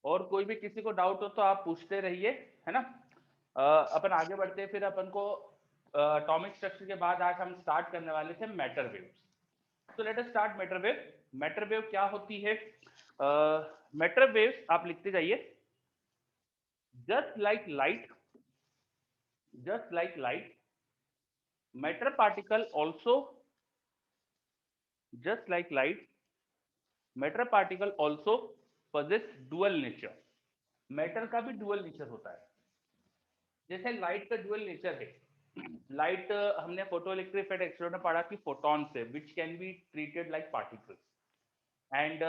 और कोई भी किसी को डाउट हो तो आप पूछते रहिए, है ना। अपन आगे बढ़ते हैं, फिर अपन को एटॉमिक स्ट्रक्चर के बाद आज हम स्टार्ट करने वाले थे मैटर वेव्स। तो let us start matter wave. Matter wave क्या होती है? मैटर वेव्स आप लिखते जाइए। Just like light, just like light, matter particle also, just like light, matter particle also possess dual nature। Matter का भी डुअल नेचर होता है। जैसे लाइट का डुअल नेचर है। लाइट हमने फोटो इलेक्ट्रिक इफेक्ट एक्सपेरिमेंट में पढ़ा कि फोटॉन से which can be treated like particles. And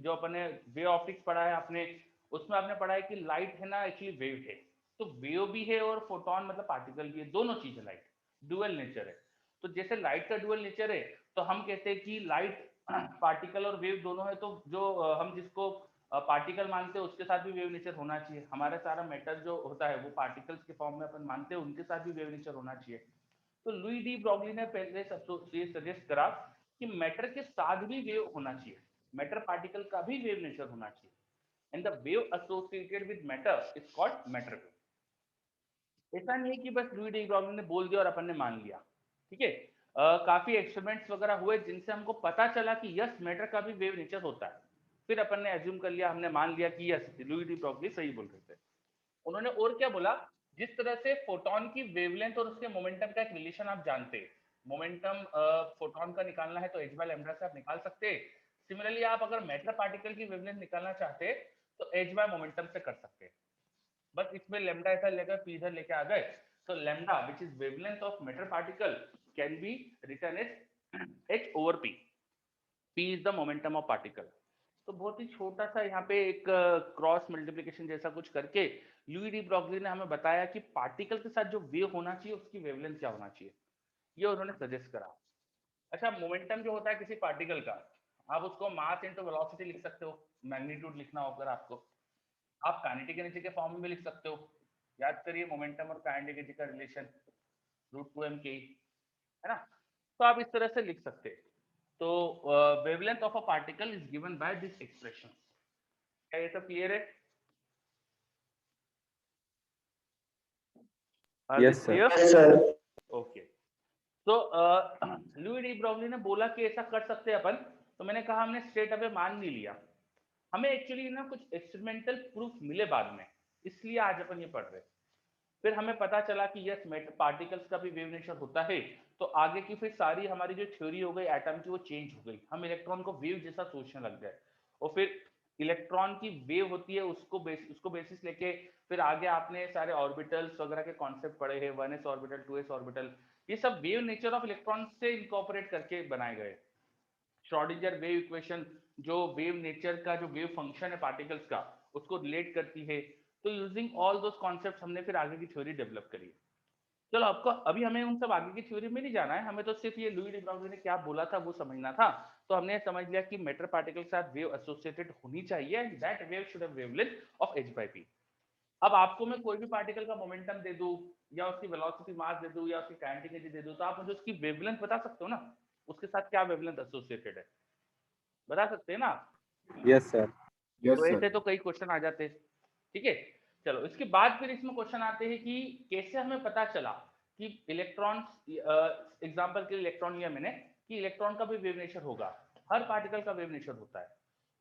जो अपने वे ऑप्टिक्स पढ़ा है आपने, उसमें आपने पढ़ा है कि लाइट है ना एक्चुअली वेव है। तो वेव भी है और फोटोन मतलब पार्टिकल भी है, दोनों चीज है। लाइट डुअल नेचर है। तो जैसे लाइट का डुअल नेचर है, तो हम कहते हैं कि लाइट पार्टिकल और वेव दोनों है। तो जो हम जिसको पार्टिकल मानते हैं उसके साथ भी वेव नेचर होना चाहिए। हमारा सारा मैटर जो होता है वो पार्टिकल्स के फॉर्म में अपन मानते हैं, उनके साथ भी वेव नेचर होना चाहिए। तो लुई डी ब्रॉगली ने पहले ये सजेस्ट करा कि मैटर के साथ भी वेव होना चाहिए, मैटर पार्टिकल का भी वेव नेचर होना चाहिए। And the wave associated with matter is called matter wave. ऐसा नहीं है कि बस लुई डी ब्रॉगली ने बोल दिया और अपन ने मान लिया, ठीक है। काफी एक्सपेरिमेंट्स वगैरह हुए जिनसे हमको पता चला कि यस मैटर का भी वेव नेचर होता है। फिर अपन ने एज्यूम कर लिया, हमने मान लिया कि यस लुई डी ब्रॉगली सही बोल रहे थे। उन्होंने और क्या बोला, जिस तरह से फोटोन की वेवलेंथ और उसके मोमेंटम का एक रिलेशन आप जानते हैं। मोमेंटम फोटोन का निकालना है तो h बाय लैम्डा से आप निकाल सकते हैं। सिमिलरली आप अगर मैटर पार्टिकल की वेवलेंथ निकालना चाहते हैं तो h बाय मोमेंटम से कर सकते हैं। बस इसमें लैम्डा ऐसा लेकर पी इधर लेके आ गए। तो lambda which is wavelength of matter particle can be written as h over p। p is the momentum of particle. तो बहुत ही छोटा सा यहाँ पे एक क्रॉस मल्टीप्लिकेशन जैसा कुछ करके लुई डी ब्रॉगली ने हमें बताया कि पार्टिकल के साथ जो वेव होना चाहिए उसकी वेवलेंथ क्या होना चाहिए, ये उन्होंने सजेस्ट करा। अच्छा, मोमेंटम जो होता है किसी पार्टिकल का, आप उसको मास इंटू वेलोसिटी लिख सकते हो। मैग्नीट्यूड लिखना होकर आपको, आप काइनेटिक एनर्जी के फॉर्म में भी लिख सकते हो। याद करिए मोमेंटम और काइनेटिक एनर्जी का रिलेशन √2m है ना। तो आप इस तरह से लिख सकते हैं। तो wavelength of a particle is given by this expression. क्या ये सब क्लियर है? Yes sir. Yes sir. Okay. तो लुई डी ब्रॉगली ने बोला कि ऐसा कर सकते हैं अपन। तो मैंने कहा हमने स्ट्रेट अवे मान नहीं लिया, हमें एक्चुअली ना कुछ एक्सपेरिमेंटल प्रूफ मिले बाद में, इसलिए आज अपन ये पढ़ रहे हैं। फिर हमें पता चला कि यस पार्टिकल्स का भी वेव नेचर होता है। तो आगे की फिर सारी हमारी जो थ्योरी हो गई एटम की वो चेंज हो गई, हम इलेक्ट्रॉन को वेव जैसा सोचने लग गए। और फिर इलेक्ट्रॉन की वेव होती है उसको बेसिस लेके फिर आगे आपने सारे ऑर्बिटल्स वगैरह के कॉन्सेप्ट पढ़े हैं, 1s ऑर्बिटल 2s ऑर्बिटल। ये सब वेव नेचर ऑफ इलेक्ट्रॉन से इनकॉर्पोरेट करके बनाए गए। श्रोडिंगर वेव इक्वेशन जो वेव नेचर का जो वेव फंक्शन है पार्टिकल्स का उसको रिलेट करती है। तो यूजिंग ऑल दोस कॉन्सेप्ट्स हमने फिर आगे की थ्योरी डेवलप करी। चलो आपको अभी हमें उन सब आगे की थ्योरी में नहीं जाना है, हमें तो सिर्फ ये लुई डी ब्रॉगली ने क्या बोला था वो समझना था। तो हमने समझ लिया कि मैटर पार्टिकल के साथ वेव एसोसिएटेड होनी चाहिए and that wave should have wavelength of h by p। अब आपको मैं कोई भी पार्टिकल का मोमेंटम दे दूं या उसकी वेलोसिटी मास दे दूं या उसकी काइनेटिक एनर्जी दे दूं, तो आप मुझे उसकी वेवलेंथ बता सकते हो ना, उसके साथ क्या वेवलेंथ एसोसिएटेड है, बता सकते हैं ना। Yes sir. तो ऐसे तो कई क्वेश्चन आ जाते हैं, ठीक है। चलो इसके बाद फिर इसमें क्वेश्चन आते हैं कि कैसे हमें पता चला कि इलेक्ट्रॉन, एग्जांपल के लिए इलेक्ट्रॉन लिया मैंने कि इलेक्ट्रॉन का भी वेव नेचर होगा, हर पार्टिकल का वेव नेचर होता है।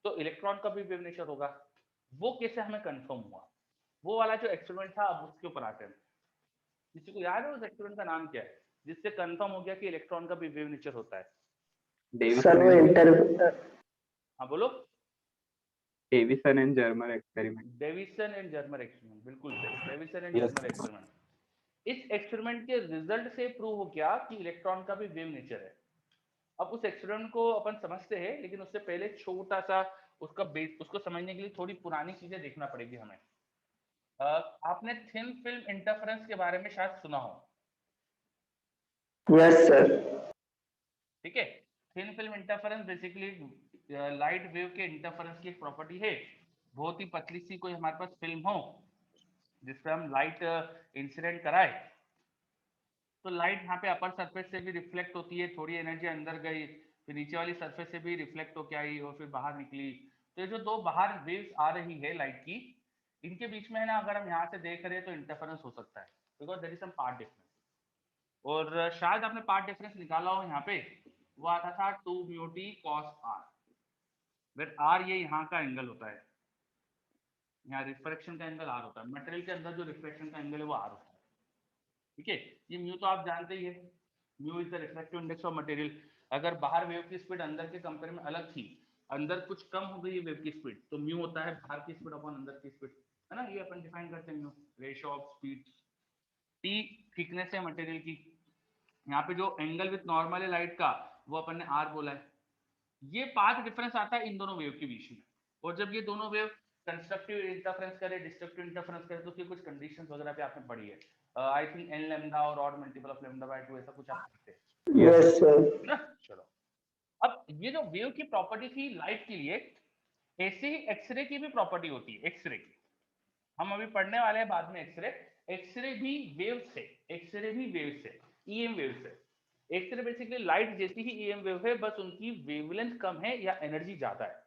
तो इलेक्ट्रॉन का भी वेव नेचर होगा, वो कैसे हमें कंफर्म हुआ? वो वाला जो एक्सपेरिमेंट था अब उसके ऊपर आते हैं। किसी को याद है उस एक्सपेरिमेंट का नाम क्या है जिससे कंफर्म हो गया कि इलेक्ट्रॉन का भी वेव नेचर होता है? सर वो इंटर हाँ बोलो। Davisson and Germer experiment. Davisson and Germer experiment, बिल्कुल सही, Davisson and yes Germer experiment. इस एक्सपेरिमेंट के रिजल्ट से प्रूव हो गया कि इलेक्ट्रॉन का भी वेव नेचर है। अब उस एक्सपेरिमेंट को अपन समझते हैं, लेकिन उससे पहले छोटा सा उसका बेस, उसको समझने के लिए थोड़ी पुरानी चीजें देखना पड़ेगी हमें। आपने थिन फिल्म इंटरफेरेंस के बारे में शायद सुना हो। Yes sir. ठीक है, thin film interference basically light wave के इंटरफेरेंस की एक प्रॉपर्टी है। बहुत ही पतली सी कोई हमारे पास फिल्म हो जिसपे हम लाइट इंसिडेंट कराए, तो लाइट यहाँ पे अपर सरफेस से भी रिफ्लेक्ट होती है, थोड़ी एनर्जी अंदर गई, फिर नीचे वाली सरफेस से भी रिफ्लेक्ट होके आई और फिर बाहर निकली। तो ये जो दो बाहर वेव्स आ रही है लाइट की, इनके बीच में है ना, अगर हम यहाँ से देख रहे हैं तो इंटरफेरेंस हो सकता है, because there is some part difference. और शायद आपने पार्ट डिफरेंस निकाला हो यहाँ पे, वो आता था 2 mu t cos r, where r ये यहाँ का एंगल होता है, यहाँ रिफ्रैक्शन का एंगल आर होता है, मटेरियल के अंदर जो रिफ्रैक्शन का एंगल है वो आर होता है, ठीक है। ये म्यू तो आप जानते ही है, mu is the refractive index of material. अगर बाहर वेव की स्पीड अंदर के कंपेयर में अलग थी, अंदर कुछ कम हो गई वेव की स्पीड, तो म्यू होता है बाहर की स्पीड अपॉन अंदर की स्पीड, है ना, ये अपन डिफाइन करते हैं mu, ratio of speed. T thickness है मटेरियल की, यहाँ पे जो एंगल विथ नॉर्मल है लाइट का वो अपन ने आर बोला है। ये पाथ डिफरेंस आता है इन दोनों वेव के बीच में, और जब ये दोनों वेव कंस्ट्रक्टिव इंटरफेरेंस करे, डिस्ट्रक्टिव इंटरफेरेंस करे, तो उसकी कुछ कंडीशंस वगैरह पे आपने पढ़ी है, आई थिंक एन लैम्डा और odd multiple of lambda by 2 ऐसा कुछ आप पढ़ते हैं। Yes sir. ना चलो, अब ये जो वेव की प्रॉपर्टी थी लाइट के लिए, ऐसे ही एक्सरे की भी प्रॉपर्टी होती है। एक्सरे की हम अभी पढ़ने वाले हैं बाद में। एक्सरे, एक्सरे भी वेव से, एक्सरे भी वेव से, ईएम वेव से। एक्सरे बेसिकली लाइट जैसी ही ईएम वेव है, बस उनकी वेवलेंथ कम है या एनर्जी ज्यादा है।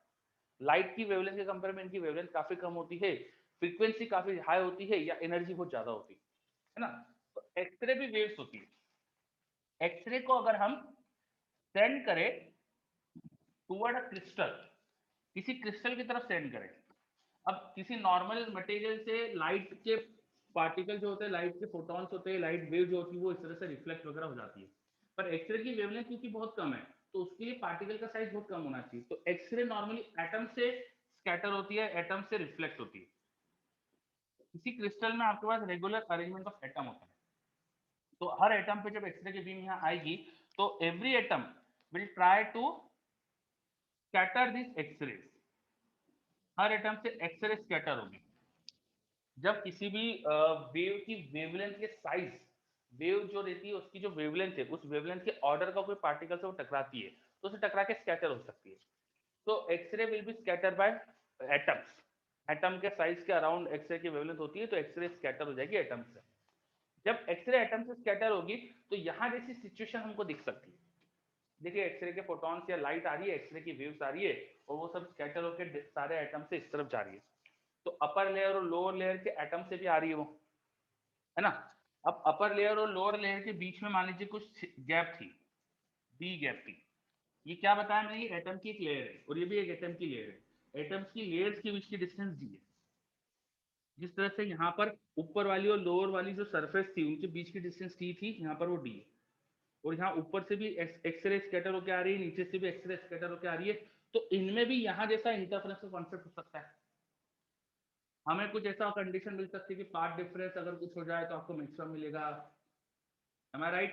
लाइट की वेवलेंथ के कंपेयर में इनकी वेवलेंथ काफी कम होती है, फ्रीक्वेंसी काफी हाई होती है, या एनर्जी बहुत ज्यादा होती है ना। तो एक्सरे भी वेव्स होती है। एक्सरे को अगर हम सेंड करें टुवर्ड अ क्रिस्टल, किसी क्रिस्टल की तरफ सेंड करें, अब किसी नॉर्मल मटेरियल से लाइट के पार्टिकल जो होते हैं, लाइट के फोटॉन्स होते हैं, लाइट वेव जो होती है वो इस तरह से रिफ्लेक्ट वगैरह हो जाती है, पर एक्सरे की वेवलेंथ क्योंकि बहुत कम है, तो उसके लिए पार्टिकल का साइज बहुत कम होना चाहिए। तो एक्सरे नॉर्मली एटम से स्कैटर होती है, एटम से रिफ्लेक्ट होती है। किसी क्रिस्टल में आपके पास रेगुलर अरेंजमेंट ऑफ एटम होता है, तो हर एटम पे जब एक्सरे की बीम यहाँ आएगी, तो every atom will try to scatter this x-ray, हर एटम से एक्सरे स्कैटर होगी। जब किसी भी वेव की वेवलेंथ के साइज, वेव जो रहती है उसकी जो वेवलेंथ है, उस वेवलेंथ के ऑर्डर का कोई पार्टिकल से वो टकराती है, तो उसे टकरा के स्कैटर हो सकती है। तो x-ray will be scatter by atoms, atom के साइज के अराउंड एक्सरे की वेवलेंथ होती है, तो एक्सरे स्कैटर हो जाएगी एटम से। जब एक्सरे एटम से स्कैटर होगी, तो यहाँ जैसी सिचुएशन हमको दिख सकती है। देखिए एक्सरे के फोटॉन्स या लाइट आ रही है, एक्सरे की वेव्स आ रही है, और वो सब स्कैटर होकर सारे एटम से इस तरफ जा रही है। तो अपर लेयर और लोअर लेयर के एटम से भी आ रही है वो, है ना। अब अपर लेयर और लोअर लेयर के बीच में मान लीजिए कुछ गैप थी, डी गैप थी। ये क्या बताया मैंने, ये एटम की एक लेयर है और ये भी एक एटम की लेयर है। एटम्स की लेयर्स के बीच की डिस्टेंस डी है। जिस तरह से यहाँ पर ऊपर वाली और लोअर वाली जो सरफेस थी उनके बीच की डिस्टेंस टी थी, यहाँ पर वो डी है। और यहाँ ऊपर से भी एक्सरे स्कैटर होकर आ रही है, नीचे से भी एक्सरे स्कैटर होकर आ रही है, तो इनमें भी यहाँ जैसा इंटरफेरेंस का कॉन्सेप्ट हो सकता है। हमें कुछ ऐसा कंडीशन मिल सकती है कि पार्ट डिफरेंस अगर कुछ हो जाए तो आपको मैक्सिमम मिलेगा, am I right?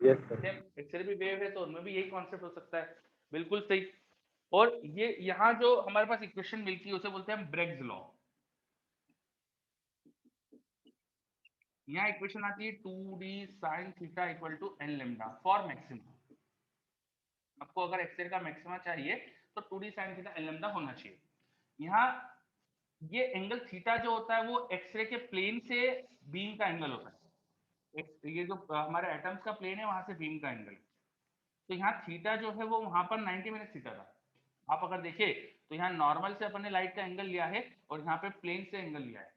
Yes sir. X-ray भी वेव है तो उनमें भी यही कॉन्सेप्ट हो सकता है, बिल्कुल सही। और ये यहाँ जो हमारे पास इक्वेशन मिलती है उसे बोलते हैं ब्रेग्स लॉ। यहाँ इक्वेशन आती है 2d sin theta equal to n lambda for maximum. आपको अगर एक्सरे का मैक्सिमा चाहिए तो 2d sin theta n lambda होना चाहिए। यहाँ ये एंगल थीटा जो होता है वो एक्सरे के प्लेन से बीम का एंगल होता है। ये जो हमारे एटम्स का प्लेन है वहां से बीम का एंगल, तो यहाँ थीटा जो है वो वहां पर 90 माइनस थीटा था। आप अगर देखें तो यहाँ नॉर्मल से अपन ने लाइट का एंगल लिया है और यहाँ पे प्लेन से एंगल लिया है,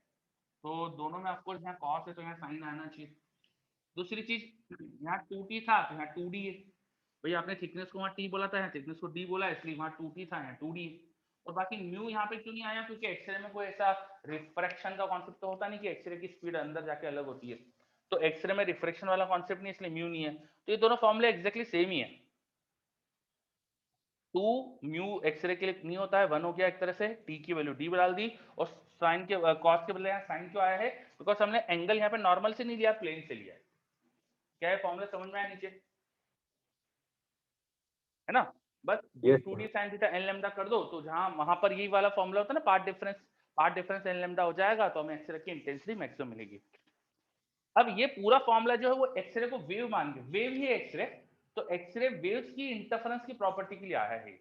तो दोनों में आपको यहाँ कॉस है तो यहाँ साइन आना चाहिए। दूसरी चीज, यहाँ 2t था तो यहाँ 2d है। भाई आपने थिकनेस को वहाँ t बोला था, यहाँ थिकनेस को d बोला, इसलिए वहाँ 2t था, यहाँ 2d है। और बाकी म्यू यहाँ पे क्यों नहीं आया, क्योंकि एक्सरे में कोई ऐसा रिफ्रैक्शन का कॉन्सेप्ट तो होता नहीं कि एक्सरे की स्पीड अंदर जाके अलग होती है, तो एक्सरे में रिफ्रैक्शन वाला कॉन्सेप्ट नहीं, इसलिए म्यू नहीं है। तो ये दोनों फॉर्मूले एक्जैक्टली सेम ही है। 2 म्यू एक्सरे के लिए नहीं होता है, 1 हो गया एक तरह से, t की वैल्यू d डाल दी, और साइन के कॉस के बदले यहाँ साइन क्यों आया है, बिकॉज हमने एंगल यहाँ पे नॉर्मल से नहीं लिया, प्लेन से लिया है। क्या है फॉर्मूला समझ में आया नीचे, है ना। बस yes 2d sir. sin theta n lambda कर दो, तो जहां वहां पर यही वाला फॉर्मूला होता है ना, पार्ट डिफरेंस n लैम्डा हो जाएगा, तो हमें एक्सरे की इंटेंसिटी मैक्सिमम मिलेगी। अब ये पूरा फॉर्मूला जो है वो एक्सरे को वेव मान के, वेव ही है एक्सरे, तो एक्सरे वेव्स की इंटरफेरेंस की प्रॉपर्टी के लिए आया है,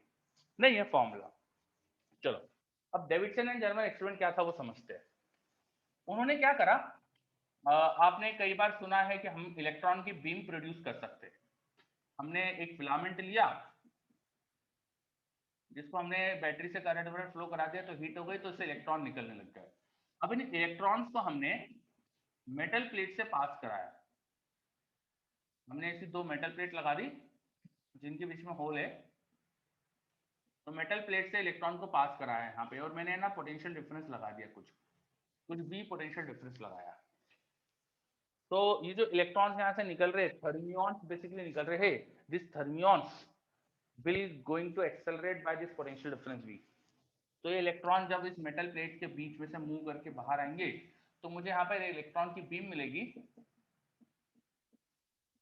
नहीं है फॉर्मूला। चलो, अब डेविडसन एंड जर्मर एक्सपेरिमेंट क्या था वो समझते हैं। उन्होंने क्या करा, आपने कई बार सुना है कि हम इलेक्ट्रॉन की बीम प्रोड्यूस कर सकते हैं। हमने एक फिलामेंट लिया, जिसको हमने बैटरी से करंट वगैरह फ्लो करा दिया तो हीट हो गई, तो इससे इलेक्ट्रॉन निकलने लग गए। अब इन इलेक्ट्रॉन्स को हमने मेटल प्लेट से पास कराया। हमने ऐसी दो मेटल प्लेट लगा दी जिनके बीच में होल है, तो मेटल प्लेट से इलेक्ट्रॉन को पास कराया है यहाँ पे, और मैंने ना पोटेंशियल डिफरेंस लगा दिया, कुछ भी पोटेंशियल डिफरेंस लगाया। तो ये जो इलेक्ट्रॉन्स यहाँ से निकल रहे, थर्मियॉन्स बेसिकली निकल रहे हैं, this thermions will going to accelerate by this potential difference V। तो ये इलेक्ट्रॉन जब इस मेटल प्लेट के बीच में से मूव करके बाहर आएंगे तो मुझे यहाँ पर इलेक्ट्रॉन की बीम मिलेगी,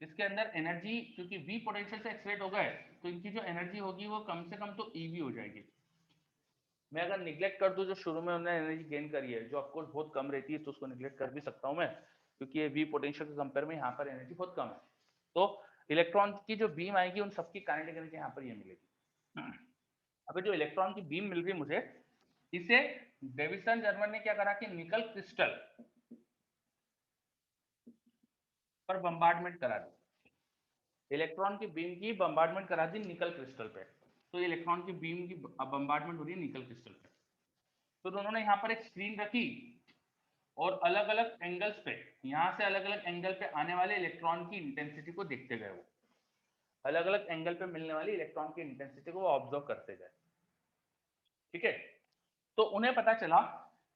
इसके अंदर एनर्जी, क्योंकि V पोटेंशियल से एक्सलेट हो गए तो इनकी जो एनर्जी होगी वो कम से कम तो EV हो जाएगी। मैं अगर निग्लेक्ट कर दूं जो शुरू में उन्होंने एनर्जी गेन करी है, जो ऑफकोर्स बहुत कम रहती है, तो उसको निग्लेक्ट कर भी सकता हूं मैं, क्योंकि ये V पोटेंशियल के कंपेयर में यहाँ पर एनर्जी बहुत कम है। तो इलेक्ट्रॉन की जो बीम आएगी उन सबकी काइनेटिक एनर्जी यहाँ पर ये मिलेगी। अब जो इलेक्ट्रॉन की बीम मिल रही मुझे, इसे डेविसन जर्मन ने क्या करा कि निकल क्रिस्टल पर बम्बार्डमेंट करा दी, इलेक्ट्रॉन की बीम की बम्बार्डमेंट करा दी निकल क्रिस्टल पे। तो इलेक्ट्रॉन की बीम की बम्बार्डमेंट हो रही है निकल क्रिस्टल पे। तो उन्होंने यहाँ पर एक स्क्रीन रखी और अलग अलग एंगल्स पे, यहाँ से अलग अलग एंगल पे आने वाले इलेक्ट्रॉन की इंटेंसिटी को देखते गए, वो अलग अलग एंगल पे मिलने वाली इलेक्ट्रॉन की इंटेंसिटी को ऑब्जर्व करते गए। ठीक है, तो उन्हें पता चला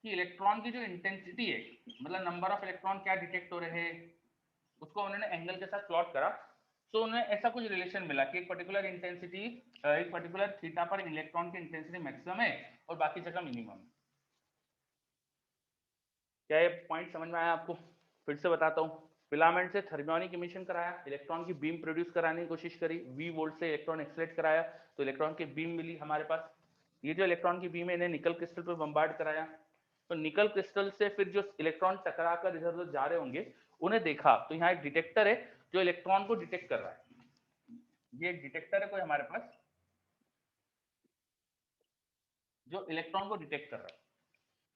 कि इलेक्ट्रॉन की जो इंटेंसिटी है, मतलब नंबर ऑफ इलेक्ट्रॉन क्या डिटेक्ट हो रहे हैं, उसको उन्होंने एंगल के साथ प्लॉट करा। तो उन्हें ऐसा कुछ रिलेशन मिला कि एक पर्टिकुलर इंटेंसिटी, एक पर्टिकुलर थीटा पर इलेक्ट्रॉन की इंटेंसिटी मैक्सिमम है और बाकी जगह मिनिमम। क्या ये पॉइंट समझ में आया आपको? फिर से बताता हूँ। फिलामेंट से थर्मियोनिक इमिशन कराया, इलेक्ट्रॉन की बीम प्रोड्यूस कराने की कोशिश करी, V वोल्ट से इलेक्ट्रॉन एक्सलेट कराया तो इलेक्ट्रॉन की बीम मिली हमारे पास। ये जो इलेक्ट्रॉन की बीम है इन्हें निकल क्रिस्टल पर बम्बार्ड कराया, तो निकल क्रिस्टल से फिर जो इलेक्ट्रॉन टकरा कर इधर उधर जा रहे होंगे उन्हें देखा, तो यहाँ एक डिटेक्टर है जो इलेक्ट्रॉन को डिटेक्ट कर रहा है। ये एक डिटेक्टर है कोई हमारे पास जो इलेक्ट्रॉन को डिटेक्ट कर रहा है।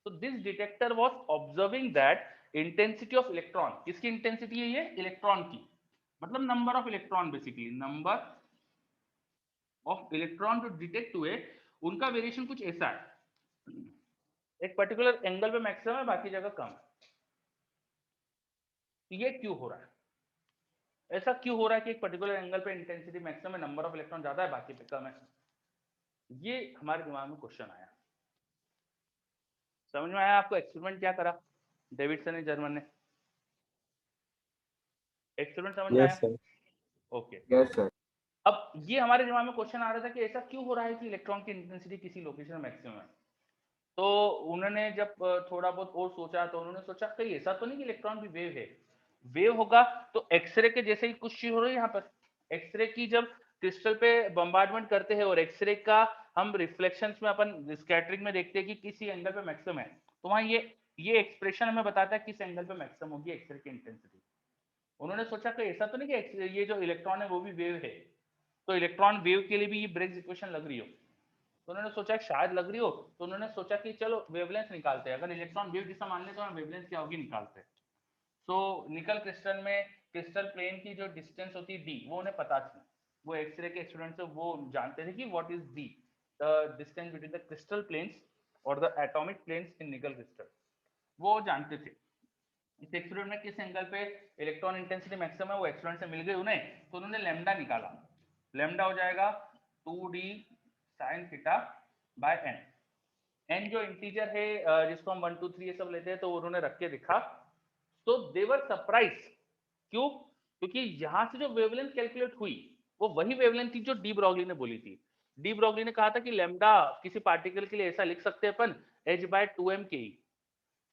तो this detector was observing that intensity of electron, किसकी इंटेंसिटी है ये? इलेक्ट्रॉन की, मतलब number of electron, basically number of electron जो डिटेक्ट हुए उनका वेरिएशन कुछ ऐसा है, एक पर्टिकुलर एंगल पे मैक्सिमम है बाकी जगह कम है। ये क्यों हो रहा है? ऐसा क्यों हो रहा है कि एक पर्टिकुलर एंगल पे इंटेंसिटी मैक्सिमम है, नंबर ऑफ इलेक्ट्रॉन ज्यादा है बाकी पे कम है? ये हमारे दिमाग में क्वेश्चन आया। समझ में आया आपको? एक्सपेरिमेंट क्या करा डेविडसन ने, जर्मन ने? एक्सपेरिमेंट समझ में आया? Yes sir. Okay. Yes sir. अब ये हमारे दिमाग में क्वेश्चन आ रहा था कि ऐसा क्यों हो रहा है कि इलेक्ट्रॉन की इंटेंसिटी किसी लोकेशन में मैक्सिमम है। तो उन्होंने जब थोड़ा बहुत और सोचा तो उन्होंने सोचा कहीं ऐसा तो नहीं कि इलेक्ट्रॉन भी वेव है? वेव होगा तो एक्सरे के जैसे ही कुछ चीज हो रही है यहाँ पर। एक्सरे की जब क्रिस्टल पे बम्बार्डमेंट करते हैं और एक्सरे का हम रिफ्लेक्शंस में अपन स्कैटरिंग में देखते हैं कि किसी एंगल पे मैक्सिमम है, तो वहां ये एक्सप्रेशन हमें बताता है किस एंगल पे मैक्सिमम होगी एक्सरे की इंटेंसिटी। उन्होंने सोचा कि ऐसा तो नहीं कि ये जो इलेक्ट्रॉन है वो भी वेव है, तो इलेक्ट्रॉन वेव के लिए भी ये ब्रेग्स इक्वेशन लग रही हो। तो उन्होंने सोचा शायद लग रही हो, तो उन्होंने सोचा कि चलो वेवलेंथ निकालते हैं, अगर इलेक्ट्रॉन वेव जैसा मान ले तो हम वेवलेंथ क्या होगी निकालते हैं। सो निकल क्रिस्टल में क्रिस्टल प्लेन की जो डिस्टेंस होती है d, वो उन्हें पता थी, वो एक्सरे के एक्सपेरिमेंट से वो जानते थे कि what is d, the distance between the crystal planes और the atomic planes in nickel crystal, वो जानते थे। इस एक्सपेरिमेंट में किस एंगल पे इलेक्ट्रॉन इंटेंसिटी मैक्सिमम है वो एक्सपेरिमेंट से मिल गई उन्हें, तो उन्होंने लैम्डा निकाला। लैम्डा हो जाएगा 2d sin theta by n। n जो इंटीजर है जिसको हम 1 2 3 ये सब लेते हैं, तो उन्होंने रख के दिखा। तो दे वर सरप्राइज, क्यों? क्योंकि यहां से जो वेवलेंथ कैलकुलेट हुई वो वही वेवलेंथ थी जो डी ब्रॉगली ने बोली थी। डी ब्रॉगली ने कहा था कि लैम्डा किसी पार्टिकल के लिए ऐसा लिख सकते हैं अपन h/2m ke।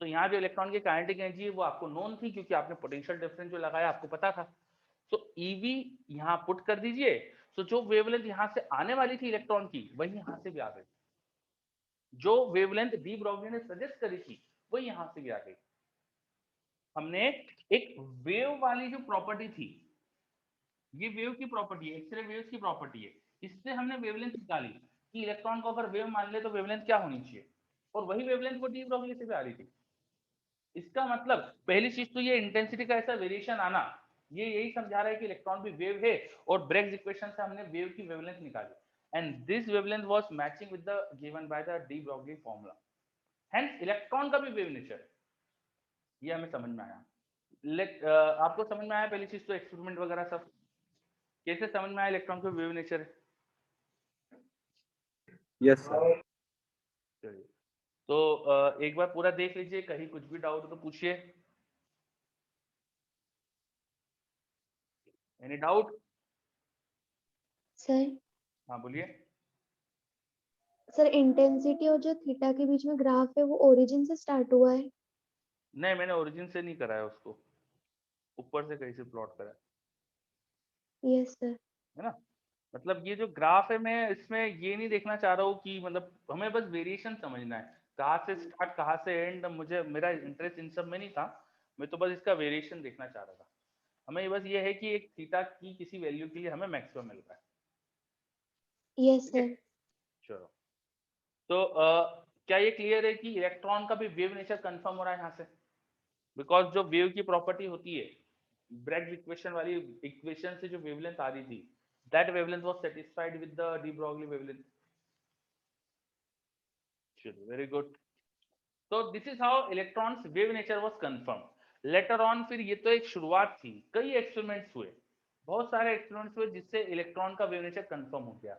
तो यहाँ जो इलेक्ट्रॉन की काइनेटिक एनर्जी है वो आपको नोन थी, क्योंकि आपने पोटेंशियल डिफरेंस जो लगाया आपको पता था। तो ईवी यहाँ पुट कर दीजिए, तो जो वेवलेंथ यहाँ से आने वाली थी इलेक्ट्रॉन की वही यहाँ से भी आ गई, जो वेवलेंथ डी ब्रॉगली ने सजेस्ट करी थी वो यहाँ से भी आ गई। हमने एक वेव वाली जो प्रॉपर्टी थी, ये वेव की प्रॉपर्टी है, एक्सरे वेव्स की प्रॉपर्टी है, इससे हमने वेवलेंथ निकाली कि इलेक्ट्रॉन को अगर वेव मान ले तो वेवलेंथ क्या होनी चाहिए, और वही वेवलेंथ को डी ब्रॉगली से भी आ रही थी। इसका मतलब पहली चीज तो ये इंटेंसिटी का ऐसा वेरिएशन आना, ये यही समझा रहा है कि इलेक्ट्रॉन भी वेव है, और ब्रेग्स इक्वेशन से हमने वेव की वेवलेंथ निकाली। and this wavelength was matching with the given by the de Broglie formula. Hence electron का भी वेव नेचर, ये हमें समझ में आया। आपको समझ में आया पहली चीज तो एक्सपेरिमेंट वगैरह सब कैसे समझ में आया इलेक्ट्रॉन का वेव नेचर है? Yes sir. चलिए तो एक बार पूरा देख लीजिए, कहीं कुछ भी डाउट हो तो पूछिए। Any doubt? सर हाँ बोलिए। सर इंटेंसिटी और जो थीटा के बीच में ग्राफ है वो ओरिजिन से स्टार्ट हुआ है? नहीं, मैंने ओरिजिन से नहीं कराया उसको, ऊपर से कहीं से प्लॉट करा यस सर। है ना। मतलब ये जो ग्राफ है, मैं इसमें ये नहीं देखना चाह रहा हूँ कि मतलब हमें बस वेरिएशन समझना है, कहाँ से स्टार्ट कहाँ से एंड, मुझे मेरा इंटरेस्ट इन सब में नहीं था, मैं तो बस इसका वेरिएशन देखना चाह रहा था। हमें बस ये है कि एक थीटा की किसी वैल्यू के लिए हमें मैक्सिमम मिल रहा है। Yes sir. चलो तो क्या ये क्लियर है कि इलेक्ट्रॉन का भी वेव नेचर कंफर्म हो रहा है यहाँ से? बिकॉज जो वेव की प्रॉपर्टी होती है, ब्रैग इक्वेशन वाली इक्वेशन से जो वेवलेंथ आ रही थी, that wavelength was satisfied with the D Broglie wavelength. चलो वेरी गुड। तो this is how electrons wave nature was confirm. Later on फिर ये तो एक शुरुआत थी, कई एक्सपेरिमेंट्स हुए, बहुत सारे एक्सपेरिमेंट्स हुए जिससे इलेक्ट्रॉन का वेव नेचर कंफर्म हो गया।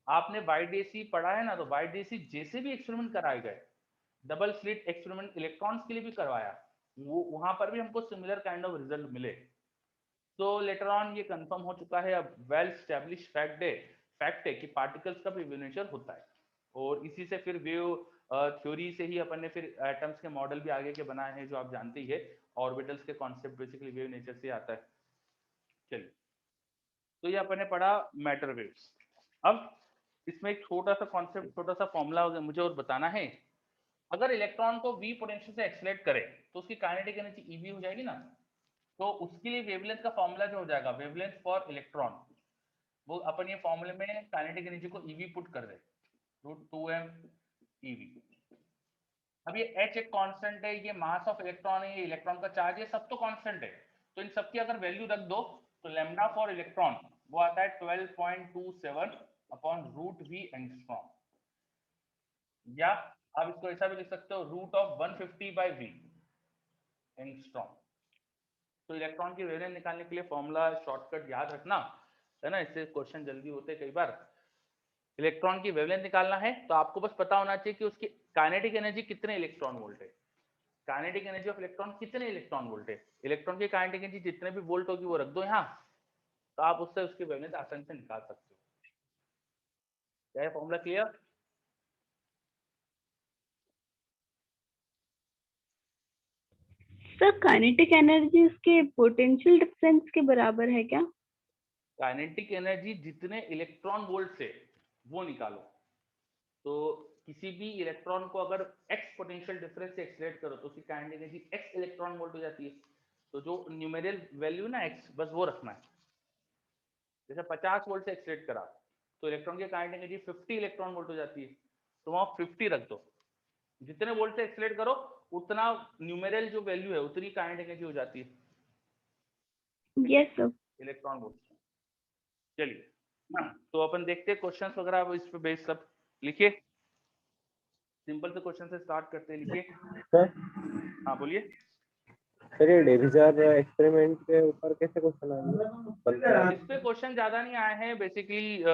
आपने वाईडीसी पढ़ा है ना, तो वाईडीसी जैसे भी एक्सपेरिमेंट कराए गए, डबल स्लिट एक्सपेरिमेंट इलेक्ट्रॉन्स के लिए भी करवाया, वो वहां पर भी हमको सिमिलर काइंड ऑफ रिजल्ट मिले। तो लेटर ऑन ये कंफर्म हो चुका है, अब वेल एस्टैब्लिश फैक्ट है कि पार्टिकल्स का भी वेव नेचर होता है, और इसी से फिर वेव थ्योरी से ही अपन ने फिर एटम्स के मॉडल भी आगे के बनाए हैं, जो आप जानते ही है। ऑर्बिटल्स के कॉन्सेप्ट बेसिकली वेव नेचर से आता है। चलिए, तो ये अपन ने पढ़ा मैटर वेव्स। अब इसमें एक छोटा सा कॉन्सेप्ट, छोटा सा फॉर्मूला मुझे और बताना है। अगर इलेक्ट्रॉन को v पोटेंशियल से एक्सलेट करें तो उसकी काइनेटिक एनर्जी ev हो जाएगी ना। तो उसके लिए वेवलेंथ का फॉर्मूला जो हो जाएगा, वेवलेंथ फॉर इलेक्ट्रॉन, वो अपन ये फॉर्मूले में काइनेटिक एनर्जी को ev पुट कर दे, √2m ev। अब ये h एक कांस्टेंट है, ये मास ऑफ इलेक्ट्रॉन है, ये इलेक्ट्रॉन का चार्ज है, सब तो कांस्टेंट है। तो इन सबकी अगर वैल्यू रख दो तो लैम्डा फॉर इलेक्ट्रॉन वो आता है 12.27 अपॉन √v एंगस्ट्रॉम, या आप इसको ऐसा भी लिख सकते हो √150/v एंगस्ट्रॉम। तो इलेक्ट्रॉन की वेवलेंथ निकालने के लिए फॉर्मूला शॉर्टकट याद रखना है ना, इससे क्वेश्चन जल्दी होते कई बार। इलेक्ट्रॉन की वेवलेंथ निकालना है तो आपको बस पता होना चाहिए कि उसकी काइनेटिक एनर्जी कितने इलेक्ट्रॉन वोल्ट है। काइनेटिक एनर्जी ऑफ इलेक्ट्रॉन कितने इलेक्ट्रॉन वोल्ट है, इलेक्ट्रॉन की काइनेटिक एनर्जी जितने भी वोल्ट होगी वो रख दो यहाँ, तो आप उससे उसकी वेवलेंथ आसानी से निकाल सकते हो। क्या है formula clear? Sir kinetic energy उसके पोटेंशियल डिफरेंस के बराबर है क्या? काइनेटिक एनर्जी जितने इलेक्ट्रॉन वोल्ट से वो निकालो। तो किसी भी इलेक्ट्रॉन को अगर x पोटेंशियल डिफरेंस से एक्सलेट करो तो उसकी kinetic energy x electron volt हो जाती है। तो जो न्यूमेरियल वैल्यू ना x, बस वो रखना है। जैसे 50 वोल्ट से एक्सलेट करा तो इलेक्ट्रॉन की काइनेटिक एनर्जी 50 इलेक्ट्रॉन वोल्ट हो जाती है, तो वहां 50 रख दो। जितने वोल्ट से एक्सलेट करो उतना न्यूमेरियल जो वैल्यू है उतनी काइनेटिक एनर्जी हो जाती है। Yes sir. Electron volt. चलिए तो अपन देखते हैं क्वेश्चंस वगैरह इस पे बेस सब लिखिए। सिंपल से क्वेश्चन से स्टार्ट करते हैं, लिखिए। सर हाँ बोलिए। सर ये डेविजर एक्सपेरिमेंट के ऊपर कैसे क्वेश्चन आएंगे? इस पे क्वेश्चन ज्यादा नहीं आए हैं बेसिकली।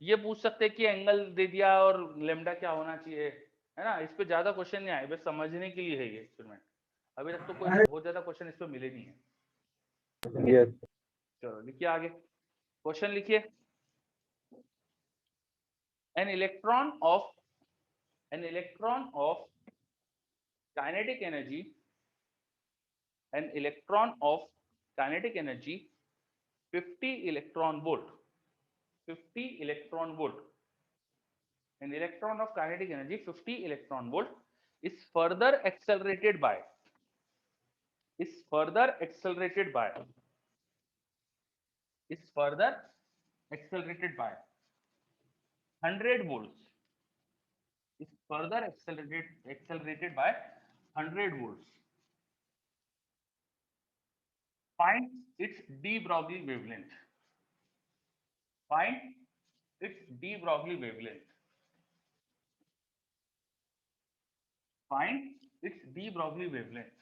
ये पूछ सकते हैं कि एंगल दे दिया और लेमडा क्या होना चाहिए, है ना। इस पे ज्यादा क्वेश्चन नहीं आए, बस समझने के लिए है ये एक्सपेरिमेंट। अभी तक तो कोई बहुत ज्यादा क्वेश्चन इस पे मिले नहीं है। यस। चलो लिखिए आगे, क्वेश्चन लिखिए। an electron of kinetic energy, an electron of kinetic energy 50 electron volt, 50 electron volt, an electron of kinetic energy 50 electron volt is further accelerated by, is further accelerated by, is further accelerated by 100 volts, is further accelerated by 100 volts. Find its de Broglie wavelength. Find its de Broglie wavelength. Find its de Broglie wavelength.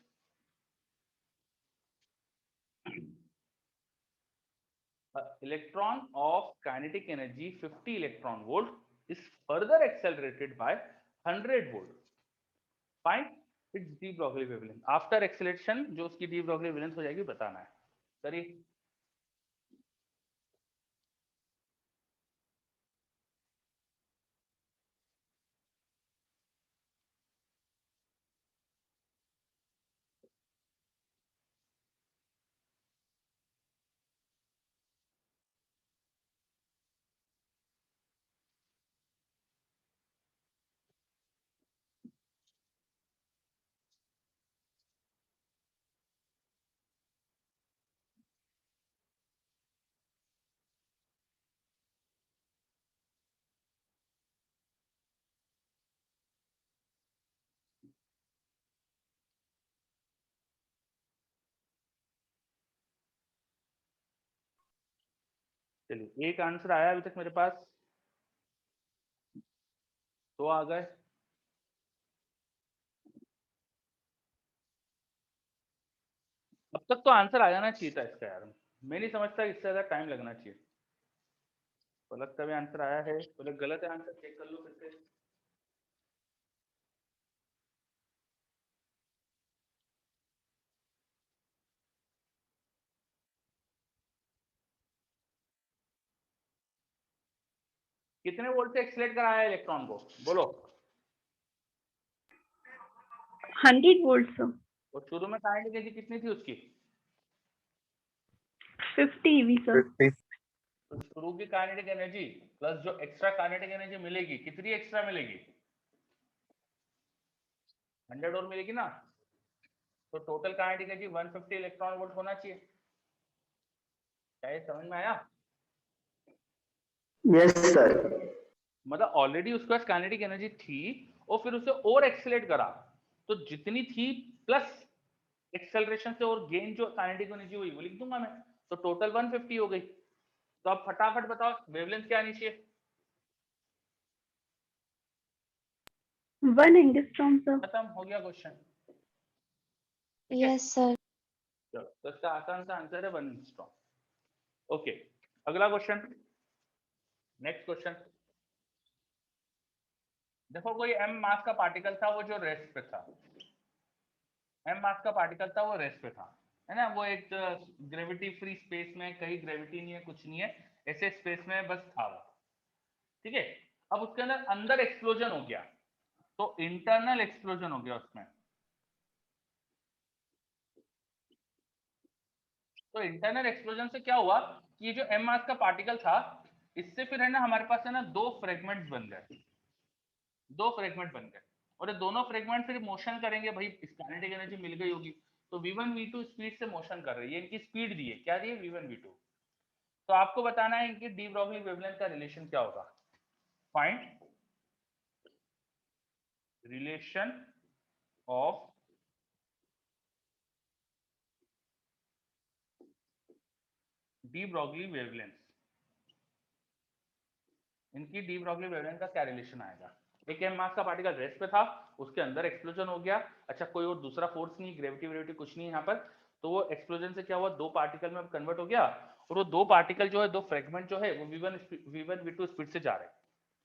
Electron of kinetic energy 50 electron volt is further accelerated by 100 volt. Find its de Broglie wavelength. After acceleration जो उसकी de Broglie wavelength हो जाएगी बताना है. करिए. चलिए एक answer आया अभी तक मेरे पास, तो आ गए. अब तक तो आंसर आ जाना चाहिए था इसका यार. मैं नहीं समझता इससे ज्यादा टाइम लगना चाहिए. गलत का भी आंसर आया है, बोले गलत है आंसर, चेक कर लो फिर से. कितने वोल्ट से एक्सीलेट कराया है इलेक्ट्रॉन को, बोलो. 100 वोल्ट सर. और शुरू में काइनेटिक एनर्जी कितनी थी उसकी? 50 EV सर. 50 तो शुरू की काइनेटिक एनर्जी प्लस जो एक्स्ट्रा काइनेटिक एनर्जी मिलेगी, कितनी एक्स्ट्रा मिलेगी? 100 और मिलेगी ना. तो total kinetic energy 150 electron volt होना चाहिए. क्या ये समझ में आया? Yes sir. मतलब ऑलरेडी उसके पास काइनेटिक एनर्जी थी और फिर उसे और एक्सीलेट करा, तो जितनी थी प्लस एक्सेलरेशन से और गेन जो काइनेटिक एनर्जी हुई वो लिख दूंगा मैं. तो टोटल 150 हो गई. तो अब फटाफट बताओ वेवलेंथ क्या आनी चाहिए? 1 एंगस्ट्रॉम सर. खत्म हो गया क्वेश्चन. Yes sir. चलो तो इसका आसान सा आंसर है 1 एंगस्ट्रॉम. ओके, अगला क्वेश्चन. Next question. देखो कोई m मास का पार्टिकल था वो जो रेस्ट पे था. m मास का पार्टिकल था वो रेस्ट पे था, है ना. वो एक ग्रेविटी फ्री स्पेस में, कहीं ग्रेविटी नहीं है कुछ नहीं है, ऐसे स्पेस में बस था वो. ठीक है. अब उसके अंदर अंदर एक्सप्लोजन हो गया, तो इंटरनल एक्सप्लोजन हो गया उसमें. तो इंटरनल एक्सप्लोजन से क्या हुआ कि ये जो m मास का पार्टिकल था इससे फिर है ना हमारे पास है ना दो फ्रेगमेंट्स बन गए. दो फ्रेगमेंट बन गए और ये दोनों फ्रेगमेंट फिर मोशन करेंगे. भाई इस काइनेटिक एनर्जी मिल गई होगी, तो v1 v2 स्पीड से मोशन कर रही है. इनकी स्पीड दी है, क्या दी है? v1 v2. तो आपको बताना है इनकी डी ब्रॉगली वेवलेंथ का रिलेशन क्या होगा. Find relation of D Broglie wavelength. इनकी डी ब्रॉगली वेवलेंथ का क्या रिलेशन आएगा? एक m मास का पार्टिकल रेस्ट पे था, उसके अंदर एक्सप्लोजन हो गया. अच्छा कोई और दूसरा फोर्स नहीं, ग्रेविटी वेविटी कुछ नहीं यहाँ पर. तो वो एक्सप्लोजन से क्या हुआ, दो पार्टिकल में कन्वर्ट हो गया और वो दो पार्टिकल जो है, दो फ्रेगमेंट जो है वो v1 v2 स्पीड से जा रहे हैं.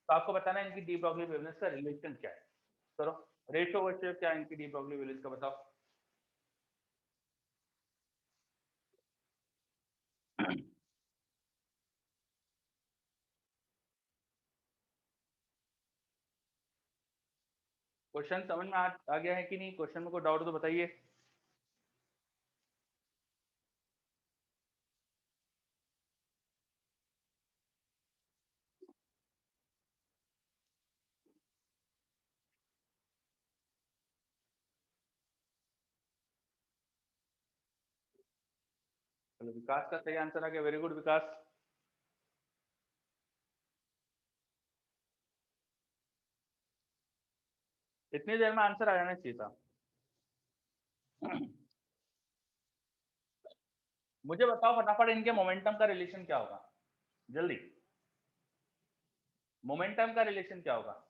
तो आपको बताना है इनकी डी ब्रॉगली वेवलेंथ का रिलेशन क्या है. करो रेशियो वर्शियो क्या है इनकी डी ब्रॉगली वेवलेंथ का, बताओ. क्वेश्चन समझ में आ गया है कि नहीं? क्वेश्चन में कोई डाउट तो बताइए. चलो विकास का सही आंसर आ गया. वेरी गुड विकास. इतनी देर में आंसर आ जाना चाहिए था. मुझे बताओ फटाफट इनके मोमेंटम का रिलेशन क्या होगा, जल्दी. मोमेंटम का रिलेशन क्या होगा?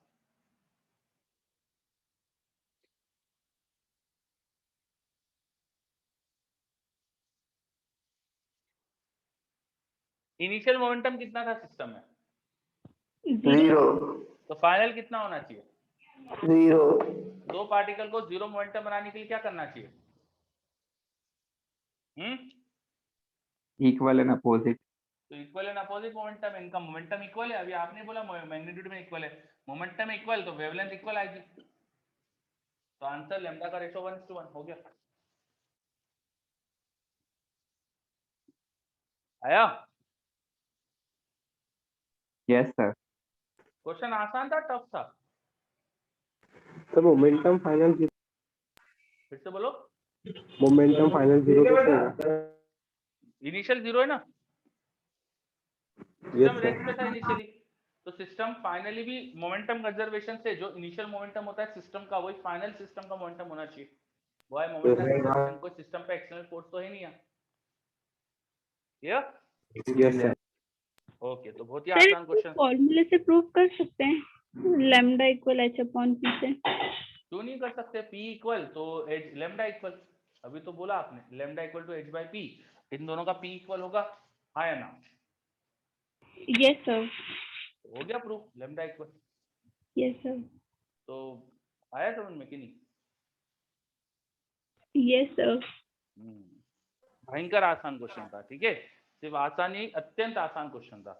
इनिशियल मोमेंटम कितना था सिस्टम में? 0। तो फाइनल कितना होना चाहिए? 0। दो पार्टिकल को जीरो मोमेंटम बनाने के लिए क्या करना चाहिए? Equal and opposite. तो इक्वल एंड अपोजिट मोमेंटम, इनका मोमेंटम इक्वल है। अभी आपने बोला मैग्नीट्यूड में इक्वल है, मोमेंटम इक्वल, तो वेवलेंथ इक्वल आएगी। तो आंसर लैम्डा का रेशो 1:1 हो गया। आया? Yes sir. क्वेश्चन आसान था टफ था? तो मोमेंटम फाइनल फिर से बोलो। मोमेंटम फाइनल 0 कैसे होगा? इनिशियल जीरो है ना, यस सिस्टम रेस्ट में था इनिशियली, तो सिस्टम फाइनली भी मोमेंटम कंजर्वेशन से जो इनिशियल मोमेंटम होता है सिस्टम का, वही फाइनल सिस्टम का मोमेंटम होना चाहिए। वो है मोमेंटम कंजर्वेशन। कोई सिस्टम पे एक्सटर्नल फोर्स तो है नहीं है। Yes sir. ओके, तो बहुत ही सर आसान इसको क्वेश्चन। फॉर्मूले से प्रूव कर सकते हैं लैम्डा इक्वल h/p से? क्यों नहीं कर सकते? P इक्वल तो एच लेमडा इक्वल, अभी तो बोला आपने लेमडा इक्वल टू h/p, इन दोनों का P इक्वल होगा, हाँ या ना? Yes sir. हो गया proof, lambda equal. Yes sir. तो आया समझ में कि नहीं? Yes sir. भयंकर आसान क्वेश्चन था, ठीक है, सिर्फ आसान ही, अत्यंत आसान क्वेश्चन था।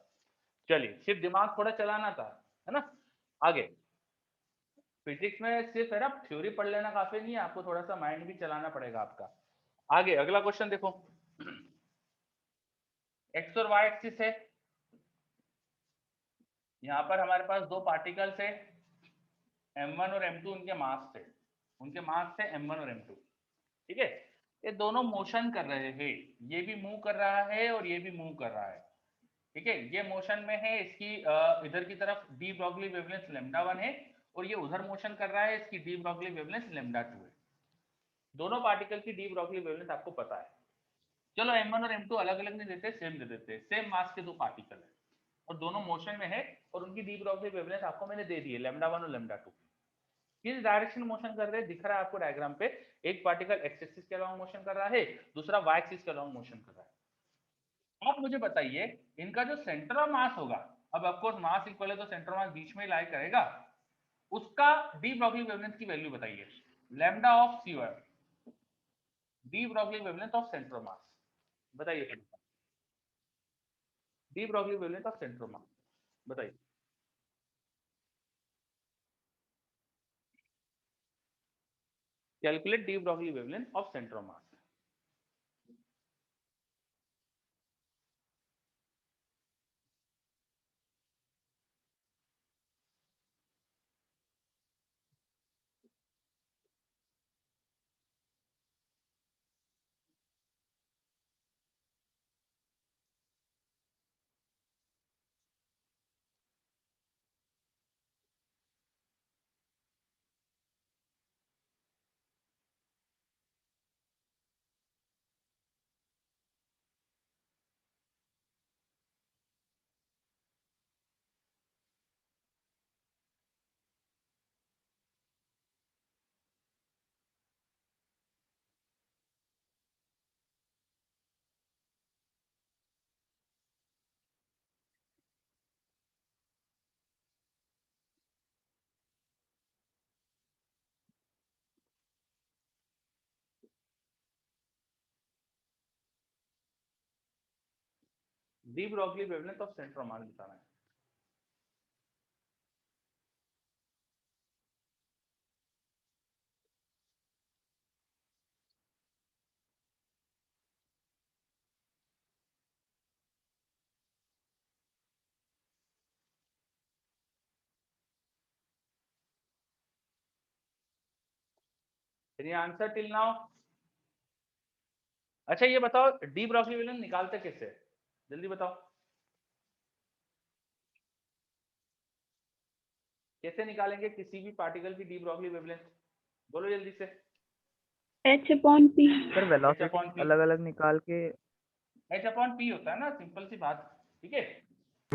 चलिए, सिर्फ दिमाग थोड़ा चलाना था, है ना। आगे फिजिक्स में सिर्फ है ना थ्योरी पढ़ लेना काफी नहीं है, आपको थोड़ा सा माइंड भी चलाना पड़ेगा आपका। आगे अगला क्वेश्चन देखो, एक्स और वाई एक्सिस है, यहाँ पर हमारे पास दो पार्टिकल्स है, m1 और m2, उनके मास है m1 और m2, ठीक है। ये दोनों मोशन कर रहे हैं, ये भी मूव कर रहा है और ये भी मूव कर रहा है, ठीक है। ये मोशन में है, इसकी इधर की तरफ डी ब्रॉगली वेवलेंथ λ1 है, और ये उधर मोशन कर रहा है, इसकी डी ब्रॉगली वेवलेंथ λ2 है। दोनों पार्टिकल की डी ब्रॉगली वेवलेंथ आपको पता है। चलो m1 और m2 अलग अलग नहीं देते, सेम दे देते, सेम मास के दो पार्टिकल है और दोनों मोशन में है, और उनकी डी ब्रॉगली वेवलेंथ आपको मैंने दे दी है λ1 और λ2। किस डायरेक्शन में मोशन कर रहे हैं दिख रहा है आपको डायग्राम पे, एक पार्टिकल एक्स एक्सिस के अलोंग मोशन कर रहा है, दूसरा वाई एक्सिस के अलोंग मोशन कर रहा है। आप मुझे बताइए इनका जो सेंटर ऑफ मास होगा, अब ऑफकोर्स मास इक्वल है तो सेंटर ऑफ मास बीच में ही लाई करेगा, उसका डी ब्रॉगली वेवलेंथ की वैल्यू बताइए, lambda of c1, de Broglie wavelength of centre of mass बताइए, de Broglie wavelength of centre of mass बताइए। Calculate de Broglie wavelength of centre of mass. De Broglie wavelength of centre of mass बताना है। Any answer till now? अच्छा ये बताओ D Broglie wavelength निकालते कैसे, जल्दी बताओ कैसे निकालेंगे किसी भी पार्टिकल की डी ब्रॉगली वेवलेंथ, बोलो जल्दी से। h/p। सर वेलोसिटी अलग अलग निकाल के h अपॉन p होता है ना, सिंपल सी बात, ठीक है।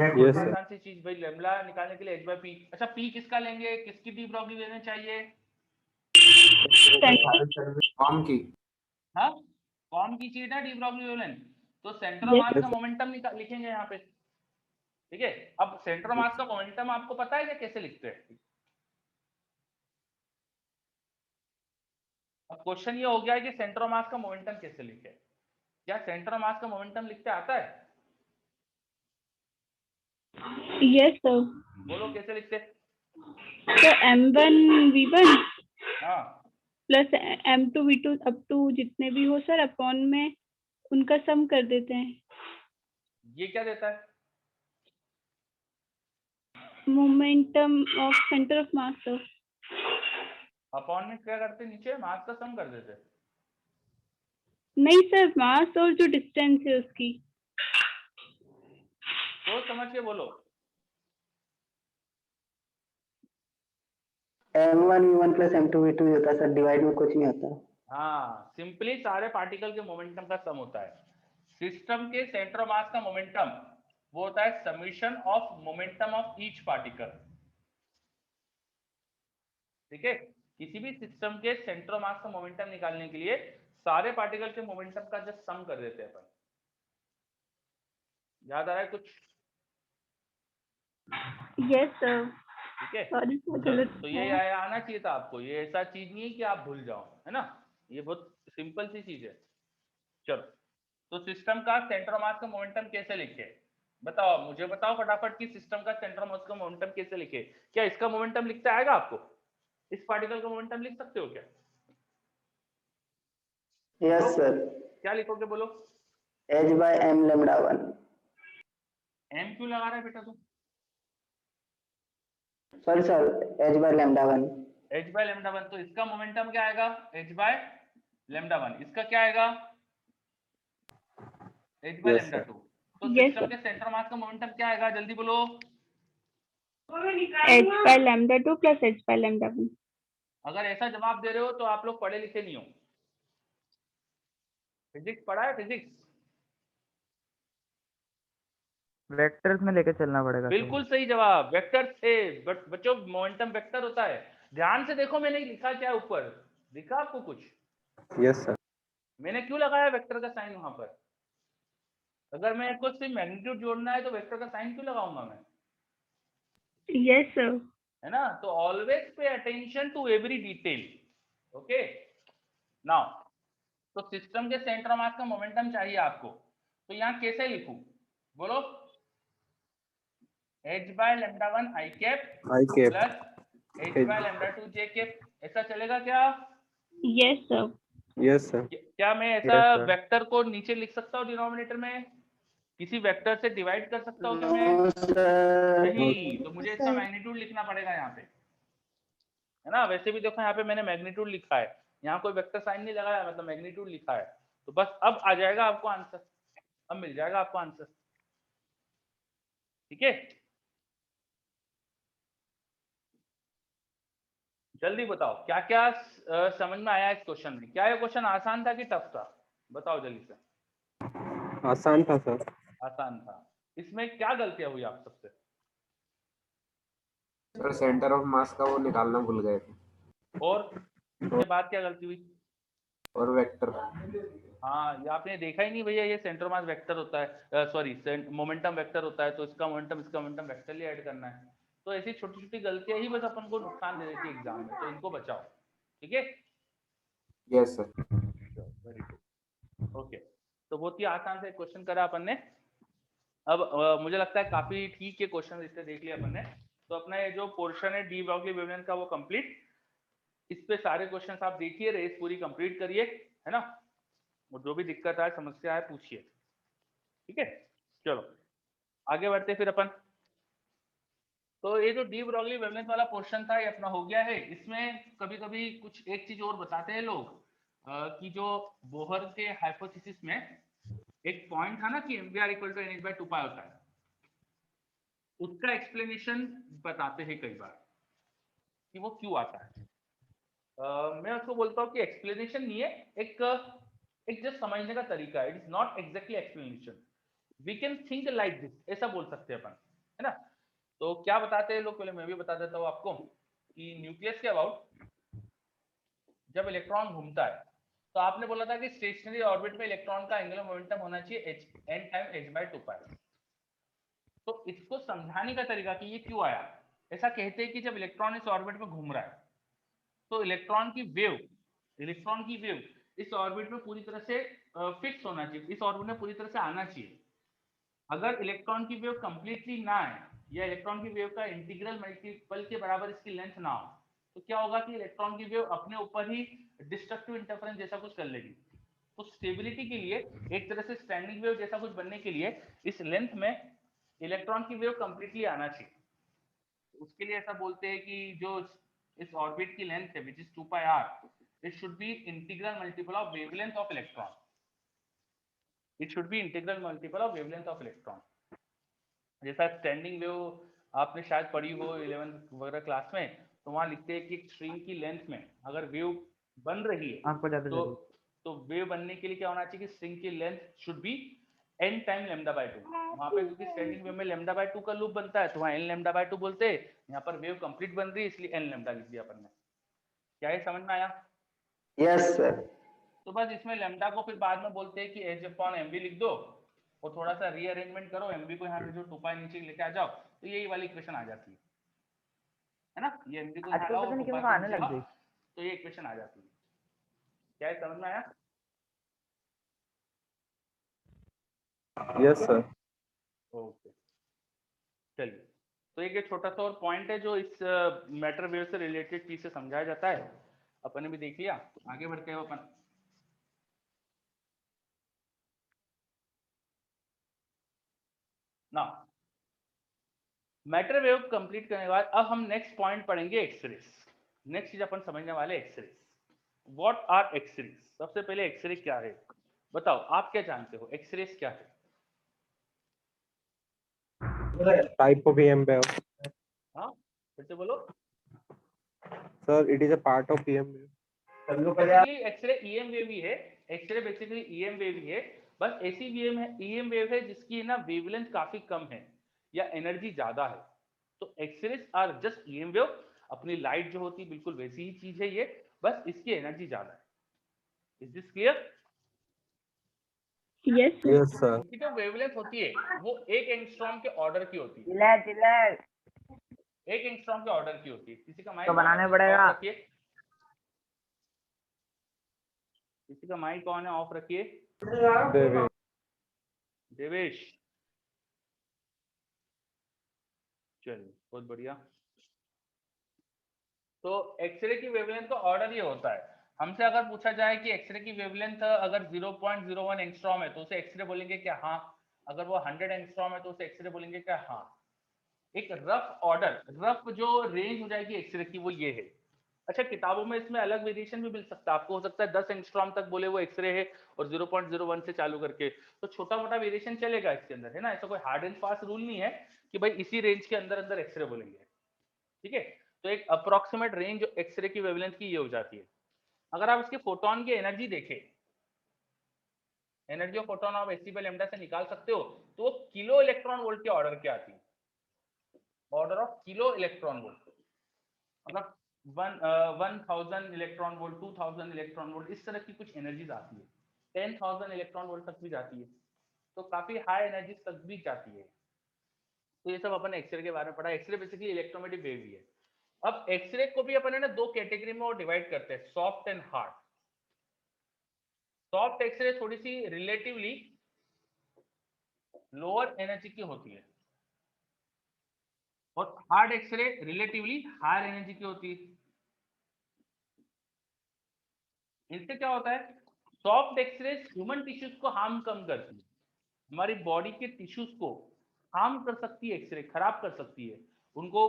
Yes, sir. आसान सी चीज भाई, लेमडा निकालने के लिए h by p। अच्छा p किसका लेंगे, किसकी डी ब्रॉगली लेना चाहिए? फॉर्म की। हाँ, कौन की चीज है डी ब्रॉगली वेवलेंथ? तो सेंटर Yes. मास का मोमेंटम लिखेंगे यहाँ पे, ठीक है। अब सेंटर मास का मोमेंटम आपको पता है क्या कैसे लिखते हैं? अब क्वेश्चन ये हो गया है कि सेंटर मास का मोमेंटम कैसे लिखे। क्या सेंटर मास का मोमेंटम लिखते आता है? Yes, sir. बोलो कैसे लिखते? So m1v1 हाँ, प्लस m2v2 अप टू जितने भी हो सर अपॉन में उनका सम कर देते हैं। ये क्या देता है? Momentum of centre of mass sir. Upon में क्या करते, नीचे मास का सम कर देते। नहीं सर, मास और जो डिस्टेंस है उसकी। तो समझ के बोलो। m1v1 प्लस m2v2 होता है सर, डिवाइड में कुछ नहीं होता। हाँ, सिंपली सारे पार्टिकल के मोमेंटम का सम होता है। सिस्टम के सेंटर मास का मोमेंटम वो होता है summation of momentum of each particle, ठीक है। किसी भी सिस्टम के सेंटर मास का मोमेंटम निकालने के लिए सारे पार्टिकल के मोमेंटम का जस्ट सम कर देते हैं अपन। याद आ रहा है कुछ? Yes sir. ठीक है, सॉरी तो ये आना चाहिए था आपको। ये ऐसा चीज नहीं है कि आप भूल जाओ, है ना। ये बहुत सिंपल सी चीज है। चलो, तो सिस्टम का सेंटर मास का मोमेंटम कैसे लिखे? बताओ, मुझे बताओ फटाफट कि सिस्टम का सेंटर मास का मोमेंटम कैसे लिखे। क्या इसका मोमेंटम लिखते आएगा आपको? इस पार्टिकल का मोमेंटम लिख सकते हो क्या? Yes sir. क्या लिखोगे बोलो? h by m lambda 1। m क्यों लगा रहा है बेटा तू? Sorry sir, h by lambda 1। h by lambda 1। तो इसका मोमेंटम क्या आएगा? h by lambda 1। इसका क्या आएगा? h by Yes, lambda sir. 2। तो Yes, सिस्टम sir. के सेंटर मास का मोमेंटम क्या आएगा, जल्दी बोलो। h by lambda 2 plus h by lambda 1। अगर ऐसा जवाब दे रहे हो तो आप लोग पढ़े लिखे नहीं हो। फिजिक्स पढ़ा है? फिजिक्स वेक्टर्स में लेके चलना पड़ेगा। बिल्कुल सही जवाब, वेक्टर थे। बट बच्चों, मोमेंटम वेक्टर होता है। ध्यान से देखो, मैंने लिखा क्या है ऊपर, दिखा आपको कुछ? Yes, sir. मैंने क्यों लगाया वेक्टर का साइन वहां पर? अगर मेरे को सिर्फ मैग्नीट्यूड जोड़ना है तो वेक्टर का साइन क्यों लगाऊंगा मैं? Yes sir. है ना। तो always pay attention to every detail. Okay, now तो सिस्टम के सेंटर मास का मोमेंटम चाहिए आपको, तो यहाँ कैसे लिखूं बोलो? h by lambda 1 I cap I cap. Plus h by lambda 2 j cap। ऐसा चलेगा क्या? Yes sir. Yes, sir. क्या मैं ऐसा Yes, sir. वेक्टर को नीचे लिख सकता हूँ डिनोमिनेटर में? किसी वेक्टर से डिवाइड कर सकता हूँ क्या मैं? No sir. नहीं, तो मुझे इसका सर। मैग्नीट्यूड लिखना पड़ेगा यहाँ पे, है ना। वैसे भी देखो यहाँ पे मैंने मैग्नीट्यूड लिखा है, यहाँ कोई वेक्टर साइन नहीं लगाया, मतलब मैग्नीट्यूड लिखा है। तो बस अब आ जाएगा आपको आंसर, अब मिल जाएगा आपको आंसर, ठीक है। जल्दी बताओ क्या क्या समझ में आया इस क्वेश्चन में। क्या ये क्वेश्चन आसान था कि टफ था? बताओ जल्दी से। आसान था सर। आसान था। इसमें क्या गलतियां हुई आप सबसे? सर सेंटर ऑफ मास का वो निकालना भूल गए थे। और उसके बाद क्या गलती हुई? और वेक्टर। हाँ, ये आपने देखा ही नहीं भैया, ये सेंटर मास वेक्टर होता है, सॉरी मोमेंटम वेक्टर होता है, तो इसका मोमेंटम इसका मोमेंटम वेक्टर ही ऐड करना है। तो ऐसी छोटी छोटी गलतियां ही बस अपन को नुकसान दे देती है एग्जाम में, तो इनको बचाओ, ठीक है। Yes sir. Very good, okay. तो बहुत ही आसान से क्वेश्चन करा अपन ने। अब मुझे लगता है काफी ठीक है क्वेश्चन इससे देख लिया अपन ने। तो अपना ये जो पोर्शन है डी ब्रॉगली वेवलेंथ का वो कंप्लीट। इस पे सारे क्वेश्चंस आप देखिए, रेस पूरी कंप्लीट करिए, है ना। और जो भी दिक्कत आए, समस्या है, पूछिए, ठीक है। चलो आगे बढ़ते फिर अपन। तो ये जो डी ब्रॉगली वेवलेंथ वाला पोर्शन था ये अपना हो गया है। इसमें कभी कभी कुछ एक चीज और बताते हैं लोग, कि जो बोहर के हाइपोथेसिस में एक पॉइंट था ना कि mvr equal to nh by 2 होता है, उसका एक्सप्लेनेशन बताते हैं कई बार कि वो क्यों आता है। मैं उसको बोलता हूँ कि एक्सप्लेनेशन नहीं है, एक जस्ट समझने का तरीका है। It is not exactly explanation, we can think like this, ऐसा बोल सकते हैं अपन। है ना। तो क्या बताते हैं लोग, पहले मैं भी बता देता हूँ आपको कि न्यूक्लियस के अबाउट जब इलेक्ट्रॉन घूमता है तो आपने बोला था कि स्टेशनरी ऑर्बिट में इलेक्ट्रॉन का एंगुलर मोमेंटम होना चाहिए n टाइम h/2π। तो इसको समझाने का तरीका कि ये क्यों आया, ऐसा कहते हैं कि जब इलेक्ट्रॉन इस ऑर्बिट में घूम रहा है तो इलेक्ट्रॉन की वेव इस ऑर्बिट में पूरी तरह से फिक्स होना चाहिए, इस ऑर्बिट में पूरी तरह से आना चाहिए। अगर इलेक्ट्रॉन की वेव कंप्लीटली ना आए या इलेक्ट्रॉन की वेव का इंटीग्रल मल्टीपल के बराबर इसकी लेंथ ना हो तो क्या होगा कि इलेक्ट्रॉन की वेव अपने ऊपर ही डिस्ट्रक्टिव इंटरफेरेंस जैसा कुछ कर लेगी। तो स्टेबिलिटी के लिए एक तरह से स्टैंडिंग वेव जैसा कुछ बनने के लिए इस लेंथ में इलेक्ट्रॉन की वेव कंप्लीटली आना चाहिए। उसके लिए ऐसा बोलते हैं कि जो इस ऑर्बिट की लेंथ है which is 2πr, it should be integral multiple of wavelength of electron. It should be integral multiple of wavelength of electron. जैसा स्टैंडिंग वेव आपने शायद पढ़ी हो 11th वगैरह क्लास में, तो वहां लिखते हैं कि एक स्ट्रिंग की लेंथ में अगर वेव बन रही है आपको ज्यादा जरूरत तो वेव बनने के लिए क्या होना चाहिए कि स्ट्रिंग की length should be n time λ/2। वहां पे क्योंकि स्टैंडिंग वेव में λ/2 का लूप बनता है तो वहां n λ/2 बोलते हैं। यहाँ पर वेव कंप्लीट बन रही है इसलिए n λ लिख दिया अपन ने। क्या ये समझ में आया? Yes sir. तो बस इसमें लैम्डा को फिर बाद में बोलते हैं कि h/mv लिख दो और थोड़ा सा रीअरेंजमेंट करो, mv को यहाँ से जो 2π नीचे लेके आ जाओ तो यही वाली इक्वेशन आ जाती है ना। ये mv को यहाँ आजकल लाओ पता नहीं 2π क्यों को आने नीचे लग लाओ गई। तो ये इक्वेशन आ जाती है। क्या ये समझ में आया? Yes sir. ओके चलिए, तो एक छोटा सा और पॉइंट है जो इस मैटर वेव से रिलेटेड चीज से समझाया जाता है, अपन ने भी देख लिया। आगे बढ़ते हैं अपन। ना मैटर वेव कंप्लीट करने के बाद अब हम नेक्स्ट पॉइंट पढ़ेंगे एक्सरेज। नेक्स्ट चीज अपन समझने वाले एक्सरेज। What are X-rays? सबसे पहले एक्सरे क्या है बताओ, आप क्या जानते हो एक्सरेज क्या है? Type of EM wave. हाँ फिर से बोलो। Sir, it is a part of EM wave. Basically x-ray EM wave ही है। एक्सरे बेसिकली ईएम वेव ही है, बस ऐसी ईएम वेव है जिसकी ना वेवलेंथ काफी कम है या एनर्जी ज्यादा है। तो x-rays are just EM wave. अपनी लाइट जो होती है बिल्कुल वैसी ही चीज है ये, बस इसकी एनर्जी ज्यादा है। Is this clear? Yes sir. Yes sir. इसकी जो वेवलेंथ होती है वो 1 एंगस्ट्रॉम के ऑर्डर की होती है। चिल्ला 1 एंगस्ट्रॉम के ऑर्डर की होती है। किसी का माइक तो बनाने पड़ेगा। ऑफ रखिए, किसी का माइक ऑन है ऑफ रखिए। Devi. देवेश चलिए बहुत बढ़िया। तो एक्सरे की वेवलेंथ का ऑर्डर ये होता है। हमसे अगर पूछा जाए कि एक्सरे की वेवलेंथ अगर 0.01 एंगस्ट्रॉम है तो उसे एक्सरे बोलेंगे क्या? हाँ। अगर वो 100 एंगस्ट्रॉम है तो उसे एक्सरे बोलेंगे क्या? हाँ। एक रफ ऑर्डर, रफ जो रेंज हो जाएगी एक्सरे की वो ये है। अच्छा किताबों में इसमें अलग वेरिएशन भी मिल सकता है आपको, हो सकता है 10 एंगस्ट्रॉम तक बोले वो एक्सरे है और 0.01 से चालू करके, तो छोटा मोटा वेरिएशन चलेगा इसके अंदर, है ना। ऐसा कोई हार्ड एंड फास्ट रूल नहीं है कि भाई इसी रेंज के अंदर अंदर एक्सरे बोलेंगे, ठीक है। तो एक अप्रोक्सीमेट रेंज एक्सरे की वेवलेंथ की ये हो जाती है। अगर आप इसके फोटोन की एनर्जी देखें, एनर्जी ऑफ फोटोन आप एच बाई लैम्डा से निकाल सकते हो, तो वो किलो इलेक्ट्रॉन वोल्ट के ऑर्डर के आती है। Order of kilo electron volt, मतलब 1000 इलेक्ट्रॉन वोल्ट, 2000 इलेक्ट्रॉन वोल्ट, इस तरह की कुछ एनर्जीज आती है। 10,000 इलेक्ट्रॉन वोल्ट तक भी जाती है, तो काफी हाई एनर्जी तक भी जाती है। तो ये सब अपन एक्सरे के बारे में पढ़ा। एक्सरे बेसिकली इलेक्ट्रोमैग्नेटिक वेव ही है। अब एक्सरे को भी अपन है ना दो कैटेगरी में और डिवाइड करते हैं, soft and hard. Soft x-ray थोड़ी सी रिलेटिवली लोअर एनर्जी की होती है और hard x-ray relatively higher energy की होती है। इससे क्या होता है, सॉफ्ट एक्सरे ह्यूमन टिश्यूज को हार्म कम करती है, हमारी बॉडी के टिश्यूज को हार्म कर सकती है, एक्सरे खराब कर सकती है उनको।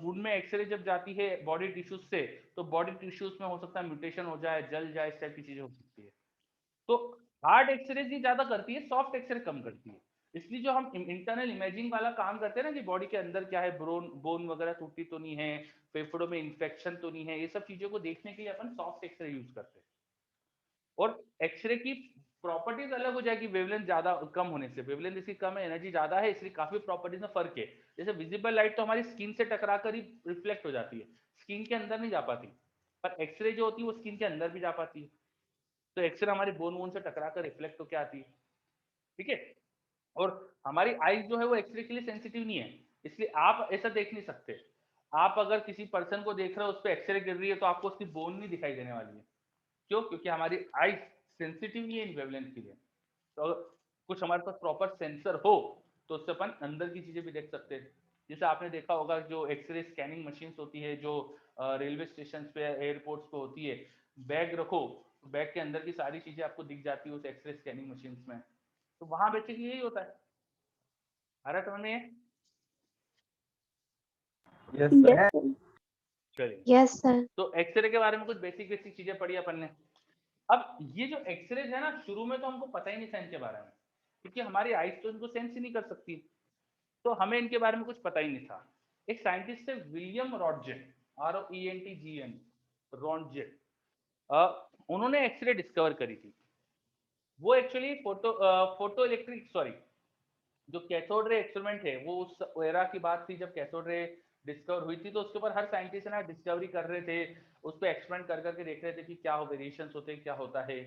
उनमें एक्सरे जब जाती है बॉडी टिश्यूज से तो बॉडी टिश्यूज में हो सकता है म्यूटेशन हो जाए, जल जाए, इस टाइप की चीजें हो सकती है। तो हार्ड एक्सरे ही ज्यादा करती है, सॉफ्ट एक्सरे कम करती है। इसलिए जो हम इंटरनल इमेजिंग वाला काम करते हैं ना कि बॉडी के अंदर क्या है, बोन वगैरह टूटी तो नहीं है, फेफड़ों में इंफेक्शन तो नहीं है, ये सब चीजों को देखने के लिए अपन सॉफ्ट एक्सरे यूज करते हैं। और एक्सरे की प्रॉपर्टीज अलग हो जाएगी वेवलेंथ ज्यादा कम होने से। वेवलेंथ इसकी कम है, एनर्जी ज्यादा है, इसलिए काफी प्रॉपर्टीज में फर्क है। जैसे विजिबल लाइट तो हमारी स्किन से टकरा कर ही रिफ्लेक्ट हो जाती है, स्किन के अंदर नहीं जा पाती, पर एक्सरे जो होती है वो स्किन के अंदर भी जा पाती है। तो एक्सरे हमारी बोन वोन से टकरा कर रिफ्लेक्ट होकर आती है, ठीक है। और हमारी आईज जो है वो एक्सरे के लिए सेंसिटिव नहीं है, इसलिए आप ऐसा देख नहीं सकते। आप अगर किसी पर्सन को देख रहे हो उस पर एक्सरे गिर रही है तो आपको उसकी बोन नहीं दिखाई देने वाली है। क्यों? क्योंकि हमारी आईज सेंसिटिव नहीं है इन वेवलेंथ के लिए। तो अगर कुछ हमारे पास प्रॉपर सेंसर हो तो उससे अपन अंदर की चीजें भी देख सकते हैं। जैसे आपने देखा होगा जो एक्सरे स्कैनिंग मशीन्स होती है जो रेलवे स्टेशन पे एयरपोर्ट्स पे होती है, बैग रखो, बैग के अंदर की सारी चीजें आपको दिख जाती है उस एक्सरे स्कैनिंग मशीन्स में। तो वहां बेसिकली यही होता है। आ रहा समझ में? Yes sir. Yes sir. चलिए, यस सर। तो एक्सरे के बारे में कुछ बेसिक बेसिक चीजें पढ़ी अपन ने। अब ये जो एक्सरेज है ना, शुरू में तो हमको पता ही नहीं था इनके बारे में, क्योंकि हमारी आइज तो इनको सेंस ही नहीं कर सकती, तो हमें इनके बारे में कुछ पता ही नहीं था। एक साइंटिस्ट है विलियम रॉन्टजेन, ROENTGEN, रॉन्टजेन, उन्होंने एक्सरे डिस्कवर करी थी। वो एक्चुअली फोटो इलेक्ट्रिक सॉरी जो कैथोड रे एक्सपेरिमेंट है वो उस एरा की बात थी जब कैथोड रे डिस्कवर हुई थी। तो उसके ऊपर हर साइंटिस्ट ना डिस्कवरी कर रहे थे, उस पर एक्सपेरिमेंट कर करके देख रहे थे कि क्या वेरिएशंस होते हैं, क्या होता है।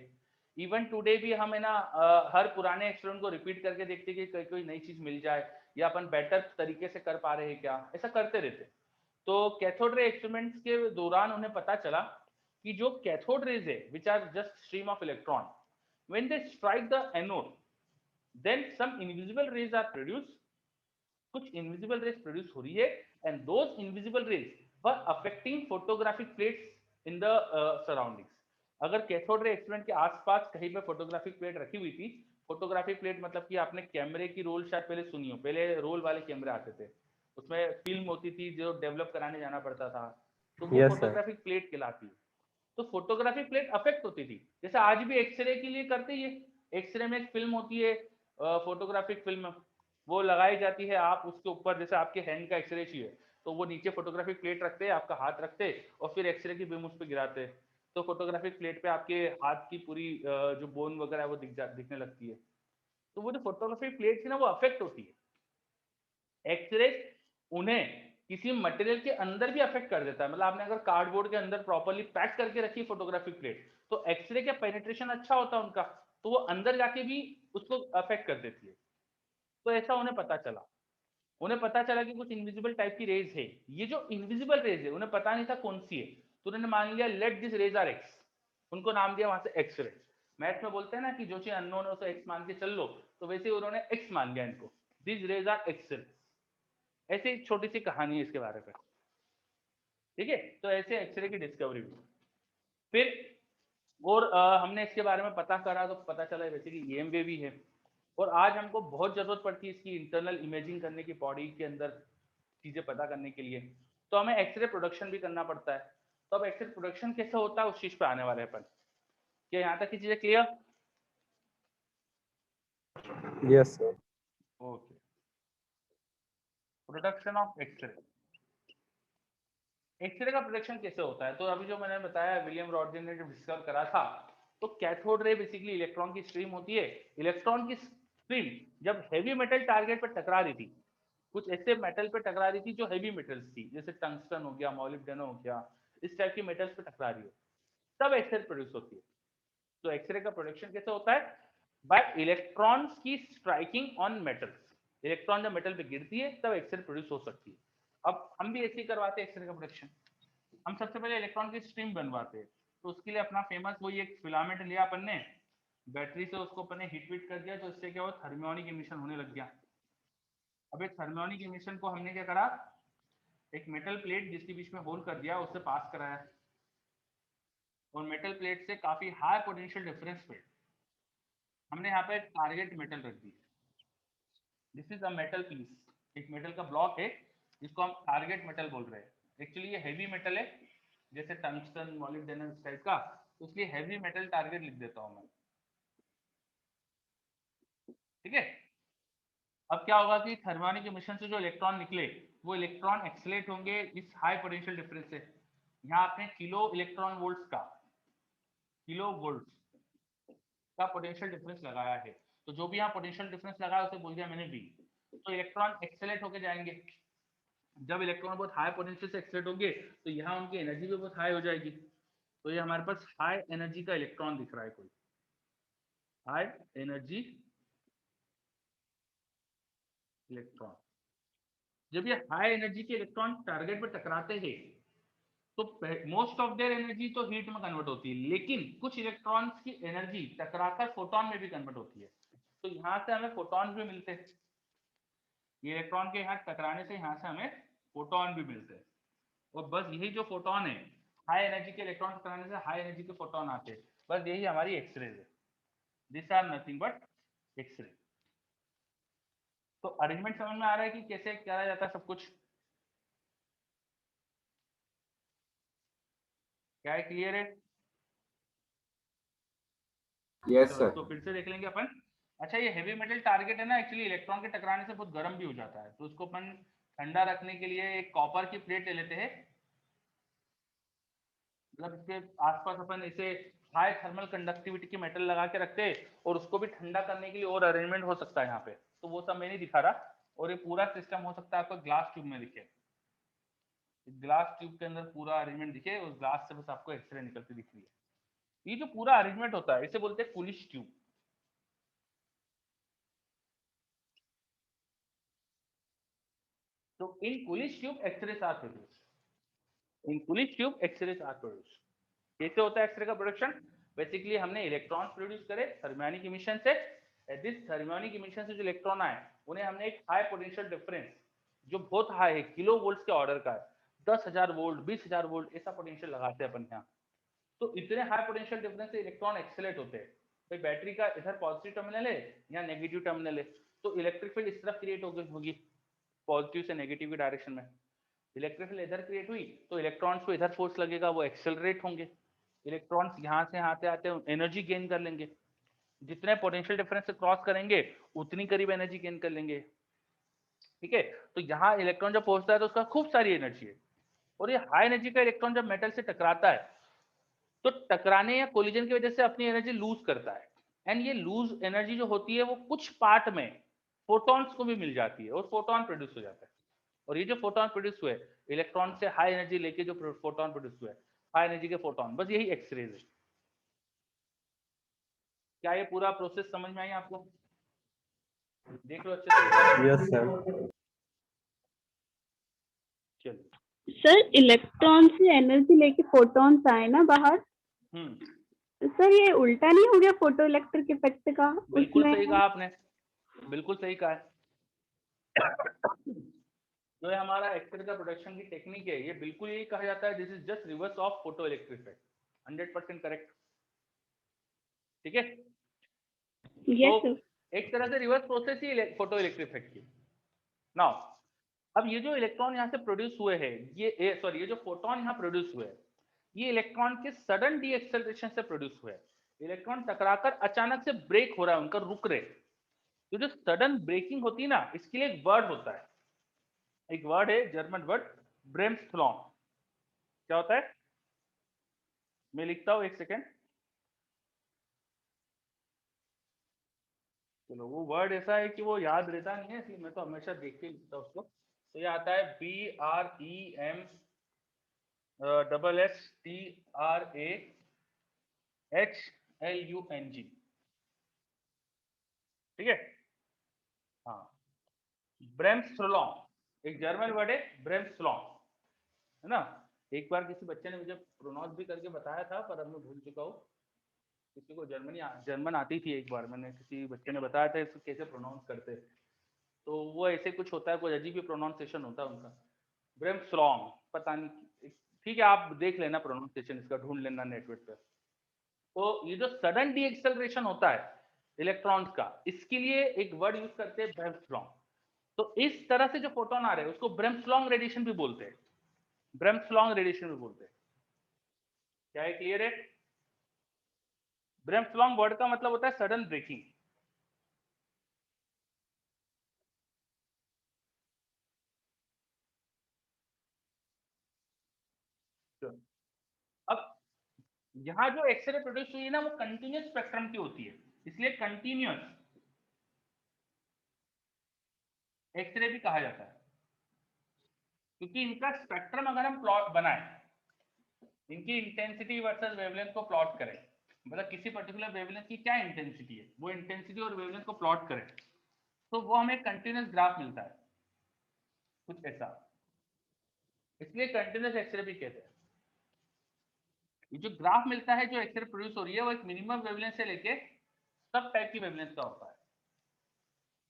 इवन टुडे भी हम है ना हर पुराने एक्सपेरिमेंट को रिपीट करके देखते हैं कि कोई कोई नई चीज मिल जाए या अपन बेटर तरीके से कर पा रहे हैं क्या, ऐसा करते रहते। तो कैथोड रे एक्सपेरिमेंट्स के दौरान उन्हें पता चला कि जो कैथोड रेज है which are just stream of electron, when they strike the anode then some invisible rays are produced, कुछ invisible rays produce हो रही है, and those invisible rays were affecting photographic plates in the surroundings। अगर cathode ray experiment के आसपास कहीं पे photographic plate रखी हुई थी, फोटोग्राफिक प्लेट मतलब कि आपने कैमरे की रोल शायद पहले सुनी हो, पहले रोल वाले कैमरे आते थे, उसमें फिल्म होती थी जो डेवलप कराने जाना पड़ता था, तो वो Yes, sir. फोटोग्राफिक प्लेट कहलाती है। तो फोटोग्राफिक प्लेट अफेक्ट होती थी, जैसे आज भी एक्सरे के लिए करते ही है। एक्सरे में एक फिल्म होती है, फोटोग्राफिक फिल्म, वो लगाई जाती है, आप उसके ऊपर जैसे आपके हैंड का एक्सरे चाहिए तो वो नीचे फोटोग्राफिक प्लेट रखते हैं, आपका हाथ रखते और फिर एक्सरे की बीम उस पर गिराते, तो फोटोग्राफिक प्लेट पे आपके हाथ की पूरी जो बोन वगैरह है वो दिखने लगती है। तो वो जो फोटोग्राफिक प्लेट थी ना वो अफेक्ट होती है। एक्सरे उन्हें किसी मटेरियल के अंदर भी अफेक्ट कर देता है, मतलब आपने अगर कार्डबोर्ड के अंदर प्रॉपर्ली पैक करके रखी फोटोग्राफिक प्लेट तो एक्सरे का पेनिट्रेशन अच्छा होता है उनका, तो वो अंदर जाके भी उसको अफेक्ट कर देती है। तो ऐसा उन्हें पता चला, उन्हें पता चला कि कुछ इनविजिबल टाइप की रेज है। ये जो इनविजिबल रेज है उन्हें पता नहीं था कौन सी है, तो उन्होंने मान लिया let this rays are x, उनको नाम दिया वहां से एक्स रे। मैथ में बोलते हैं ना कि जो चीज अननोन है उसे एक्स मान के चल लो, तो वैसे ही उन्होंने एक्स मान लिया इनको, this rays are X ray. ऐसी छोटी सी कहानी है इसके बारे में, ठीक है। तो ऐसे एक्सरे की डिस्कवरी हुई। फिर और हमने इसके बारे में पता करा तो पता चला वैसे कि ईएम वेव भी है, और आज हमको बहुत जरूरत पड़ती है इसकी इंटरनल इमेजिंग करने की, बॉडी के अंदर चीजें पता करने के लिए, तो हमें एक्सरे प्रोडक्शन भी करना पड़ता है। तो अब एक्सरे प्रोडक्शन कैसे होता है उस चीज पे आने वाले हैं अपन। क्या यहाँ तक की चीजें clear? Yes, sir. Okay, production of x-ray. X-ray का प्रोडक्शन कैसे होता है, तो अभी जो मैंने बताया विलियम रॉन्टजेन ने जो डिस्कवर करा था, तो कैथोड रे बेसिकली इलेक्ट्रॉन की स्ट्रीम होती है। इलेक्ट्रॉन की स्ट्रीम जब हैवी मेटल टारगेट पर टकरा रही थी, कुछ ऐसे मेटल पे टकरा रही थी जो हैवी मेटल्स थी, जैसे टंगस्टन हो गया, मॉलिब्डेनम हो गया, इस टाइप की मेटल्स पे टकरा रही है, तब एक्सरे प्रोड्यूस होती है। तो एक्सरे का प्रोडक्शन कैसे होता है? बाय इलेक्ट्रॉन्स की स्ट्राइकिंग ऑन मेटल्स। इलेक्ट्रॉन जब मेटल पे गिरती है तब एक्सरे प्रोड्यूस हो सकती है। अब हम भी ऐसे ही करवाते हैं एक्सरे का प्रोडक्शन। हम सबसे पहले इलेक्ट्रॉन की स्ट्रीम बनवाते हैं, तो उसके लिए अपना फेमस वही एक फिलामेंट लिया अपन ने, बैटरी से उसको अपन ने हीट वीट कर दिया, तो इससे क्या हुआ, थर्मियोनिक इमिशन होने लग गया। अब एक थर्मियोनिक इमिशन को हमने क्या करा, एक मेटल प्लेट जिसके बीच में होल कर दिया उससे पास कराया, और मेटल प्लेट से काफी हाई पोटेंशियल डिफरेंस पे हमने यहाँ पे टारगेट मेटल रख दी। This is a metal piece, एक मेटल का ब्लॉक है जिसको हम टारगेट मेटल बोल रहे हैं। एक्चुअली ये हैवी मेटल है, जैसे टंगस्टन, मॉलिब्डेनम इस टाइप का, तो इसलिए हैवी मेटल टारगेट लिख देता हूँ मैं, ठीक है। अब क्या होगा कि थर्मियोनिक इमिशन से जो इलेक्ट्रॉन निकले वो इलेक्ट्रॉन एक्सेलेरेट होंगे इस हाई पोटेंशियल डिफरेंस से। यहाँ आपने किलो इलेक्ट्रॉन वोल्ट्स का, किलो वोल्ट का पोटेंशियल डिफरेंस लगाया है, तो जो भी यहाँ पोटेंशियल डिफरेंस लगाया उसे बोल दिया मैंने V। तो इलेक्ट्रॉन एक्सेलेरेट होके जाएंगे, जब इलेक्ट्रॉन बहुत हाई पोटेंशियल से एक्साइट होंगे तो यहाँ उनकी एनर्जी भी बहुत हाई हो जाएगी। तो ये हमारे पास हाई एनर्जी का इलेक्ट्रॉन दिख रहा है, कोई हाई एनर्जी इलेक्ट्रॉन। जब ये हाई एनर्जी के इलेक्ट्रॉन टारगेट पर टकराते हैं तो मोस्ट ऑफ देयर एनर्जी तो हीट में कन्वर्ट होती है, लेकिन कुछ इलेक्ट्रॉन्स की एनर्जी टकराकर फोटोन में भी कन्वर्ट होती है। तो यहाँ से हमें फोटॉन भी मिलते हैं, ये इलेक्ट्रॉन के यहाँ टकराने से यहाँ से हमें फोटॉन भी मिलते हैं। और बस यही जो फोटॉन है, हाई एनर्जी के इलेक्ट्रॉन टकराने से हाई एनर्जी के फोटॉन आते हैं, बस यही हमारी एक्सरेज है। This are nothing but x-ray. तो अरेंजमेंट समझ में आ रहा है कि कैसे किया जाता है सब कुछ? क्या है, क्लियर है? यस चलो सर। इसको फिर से देख लेंगे अपन। अच्छा, ये हेवी मेटल टारगेट है ना, एक्चुअली इलेक्ट्रॉन के टकराने से बहुत गर्म भी हो जाता है, तो उसको अपन ठंडा रखने के लिए एक कॉपर की प्लेट ले लेते हैं। मतलब इसके आसपास अपन इसे हाई थर्मल कंडक्टिविटी की मेटल लगा के रखते हैं, और उसको भी ठंडा करने के लिए और अरेंजमेंट हो सकता है यहाँ पे, तो वो सब मैं नहीं दिखा रहा। और ये पूरा सिस्टम हो सकता है आपको ग्लास ट्यूब में दिखे, ग्लास ट्यूब के अंदर पूरा अरेंजमेंट दिखे, उस ग्लास से बस आपको एक्सरे निकलती दिख रही है। ये जो पूरा अरेंजमेंट होता है इसे बोलते हैं Kulish tube. So in Coolidge tube, X-rays are produced. In Coolidge tube, X-rays are produced. कैसे होता है एक्सरे का प्रोडक्शन? बेसिकली हमने इलेक्ट्रॉन प्रोड्यूस करे थर्मियोनिक इमिशन से। दिस थर्मियोनिक इमिशन से जो इलेक्ट्रॉन आए उन्हें हमने एक हाई पोटेंशियल डिफरेंस, जो बहुत हाई है, किलो वोल्ट के ऑर्डर का है, 10,000 वोल्ट 20,000 वोल्ट ऐसा पोटेंशियल लगाते हैं अपन यहाँ। तो इतने हाई पोटेंशियल डिफरेंस से इलेक्ट्रॉन एक्सेलेट होते हैं। भाई बैटरी का इधर पॉजिटिव टर्मिनल है या नेगेटिव टर्मिनल है, तो इलेक्ट्रिक फील्ड इस तरफ क्रिएट होगी पॉजिटिव से नेगेटिव की डायरेक्शन में। इलेक्ट्रिक फील्ड इधर क्रिएट हुई तो इलेक्ट्रॉन्स को इधर फोर्स लगेगा, वो एक्सेलरेट होंगे। इलेक्ट्रॉन्स यहाँ से आते आते एनर्जी गेन कर लेंगे, जितने पोटेंशियल डिफरेंस से क्रॉस करेंगे उतनी करीब एनर्जी गेन कर लेंगे। ठीक है, तो यहाँ इलेक्ट्रॉन जब पहुंचता है तो उसका खूब सारी एनर्जी है। और ये हाई एनर्जी का इलेक्ट्रॉन जब मेटल से टकराता है तो टकराने या कोलिजन की वजह से अपनी एनर्जी लूज करता है, एंड ये लूज एनर्जी जो होती है वो कुछ पार्ट में फोटॉन्स को भी मिल जाती है और फोटॉन प्रोड्यूस हो जाता है। और ये जो फोटॉन प्रोड्यूस हुए इलेक्ट्रॉन से हाई एनर्जी लेके जो फोटॉन प्रोड्यूस हुए हाई एनर्जी के फोटॉन, बस यही एक्सरेज है। क्या ये पूरा प्रोसेस समझ में आई आपको? देख लो अच्छे से। Yes sir. चलो सर इलेक्ट्रॉन से एनर्जी लेके फोटॉन्स आए ना बाहर, तो सर ये उल्टा नहीं हो गया फोटो इलेक्ट्रिक इफेक्ट का? बिल्कुल उसमें सही कहा आपने, बिल्कुल सही कहा है। जो है हमारा एक्सरे का प्रोडक्शन की टेक्निक है, ये बिल्कुल यही कहा जाता है, this is just reverse of photo electric effect. 100% correct. ठीक है, यस तो सर। एक तरह से रिवर्स प्रोसेस ही फोटो इलेक्ट्रिक इफेक्ट की। नाउ अब ये जो इलेक्ट्रॉन यहाँ से प्रोड्यूस हुए हैं, ये सॉरी ये जो फोटोन यहाँ प्रोड्यूस हुए हैं, ये इलेक्ट्रॉन के सडन डी एक्सेलरेशन से प्रोड्यूस हुए हैं। इलेक्ट्रॉन टकराकर अचानक से ब्रेक हो रहा है, उनका रुक रहे। तो जो सडन ब्रेकिंग होती है ना, इसके लिए एक वर्ड होता है, एक वर्ड है जर्मन वर्ड ब्रेम्सफ्लॉन। क्या होता है? मैं लिखता हूं, एक सेकेंड। चलो, वो वर्ड ऐसा है कि वो याद रहता नहीं है, इसलिए मैं तो हमेशा देख के लिखता हूं उसको। तो ये आता है BREMSTRAHLUNG। ठीक है, हाँ, ब्रेम्सफ्लॉन एक जर्मन वर्ड है, ब्रेम्सफ्लॉन, है ना। एक बार किसी बच्चे ने मुझे प्रोनाउंस भी करके बताया था, पर अब मैं भूल चुका हूँ। किसी को जर्मन आती थी, एक बार मैंने किसी बच्चे ने बताया था इसको कैसे प्रोनाउंस करते हैं, तो वो ऐसे कुछ होता है, कोई अजीब ही प्रोनाउंसिएशन होता है उनका, ब्रेम्सफ्लॉन, पता नहीं। ठीक है, आप देख लेना प्रोनाउंसिएशन इसका, ढूंढ लेना नेटवर्क पे। तो ये जो सडन डी एक्सेलरेशन होता है इलेक्ट्रॉन्स का, इसके लिए एक वर्ड यूज करते हैं ब्रेम्सफ्लॉन। तो इस तरह से जो फोटोन आ रहे हैं उसको ब्रेम्सफ्लॉन रेडिएशन भी बोलते हैं, ब्रेम्सफ्लॉन रेडिएशन भी बोलते हैं। क्या है, क्लियर है? ब्रेम्सफ्लॉन वर्ड का मतलब होता है सडन ब्रेकिंग। अब यहाँ जो एक्सरे प्रोड्यूस हुई है ना, वो कंटिन्यूस स्पेक्ट्रम की होती है, इसलिए कंटिन्यूस एक्सरे भी कहा जाता है। क्योंकि इनका स्पेक्ट्रम अगर हम प्लॉट बनाए, इनकी इंटेंसिटी वर्सेस वेवलेंथ को प्लॉट करें, मतलब किसी पर्टिकुलर वेवलेंथ की क्या इंटेंसिटी है, वो इंटेंसिटी और वेवलेंथ को प्लॉट करें, तो वो हमें कंटिन्यूस ग्राफ मिलता है कुछ ऐसा। इसलिए कंटिन्यूस एक्सरे भी कहते हैं। ये जो ग्राफ मिलता है, जो एक्सरे प्रोड्यूस हो रही है, वो एक मिनिमम वेवलेंथ से लेके सब टाइप की वेवलेंथ का होता है।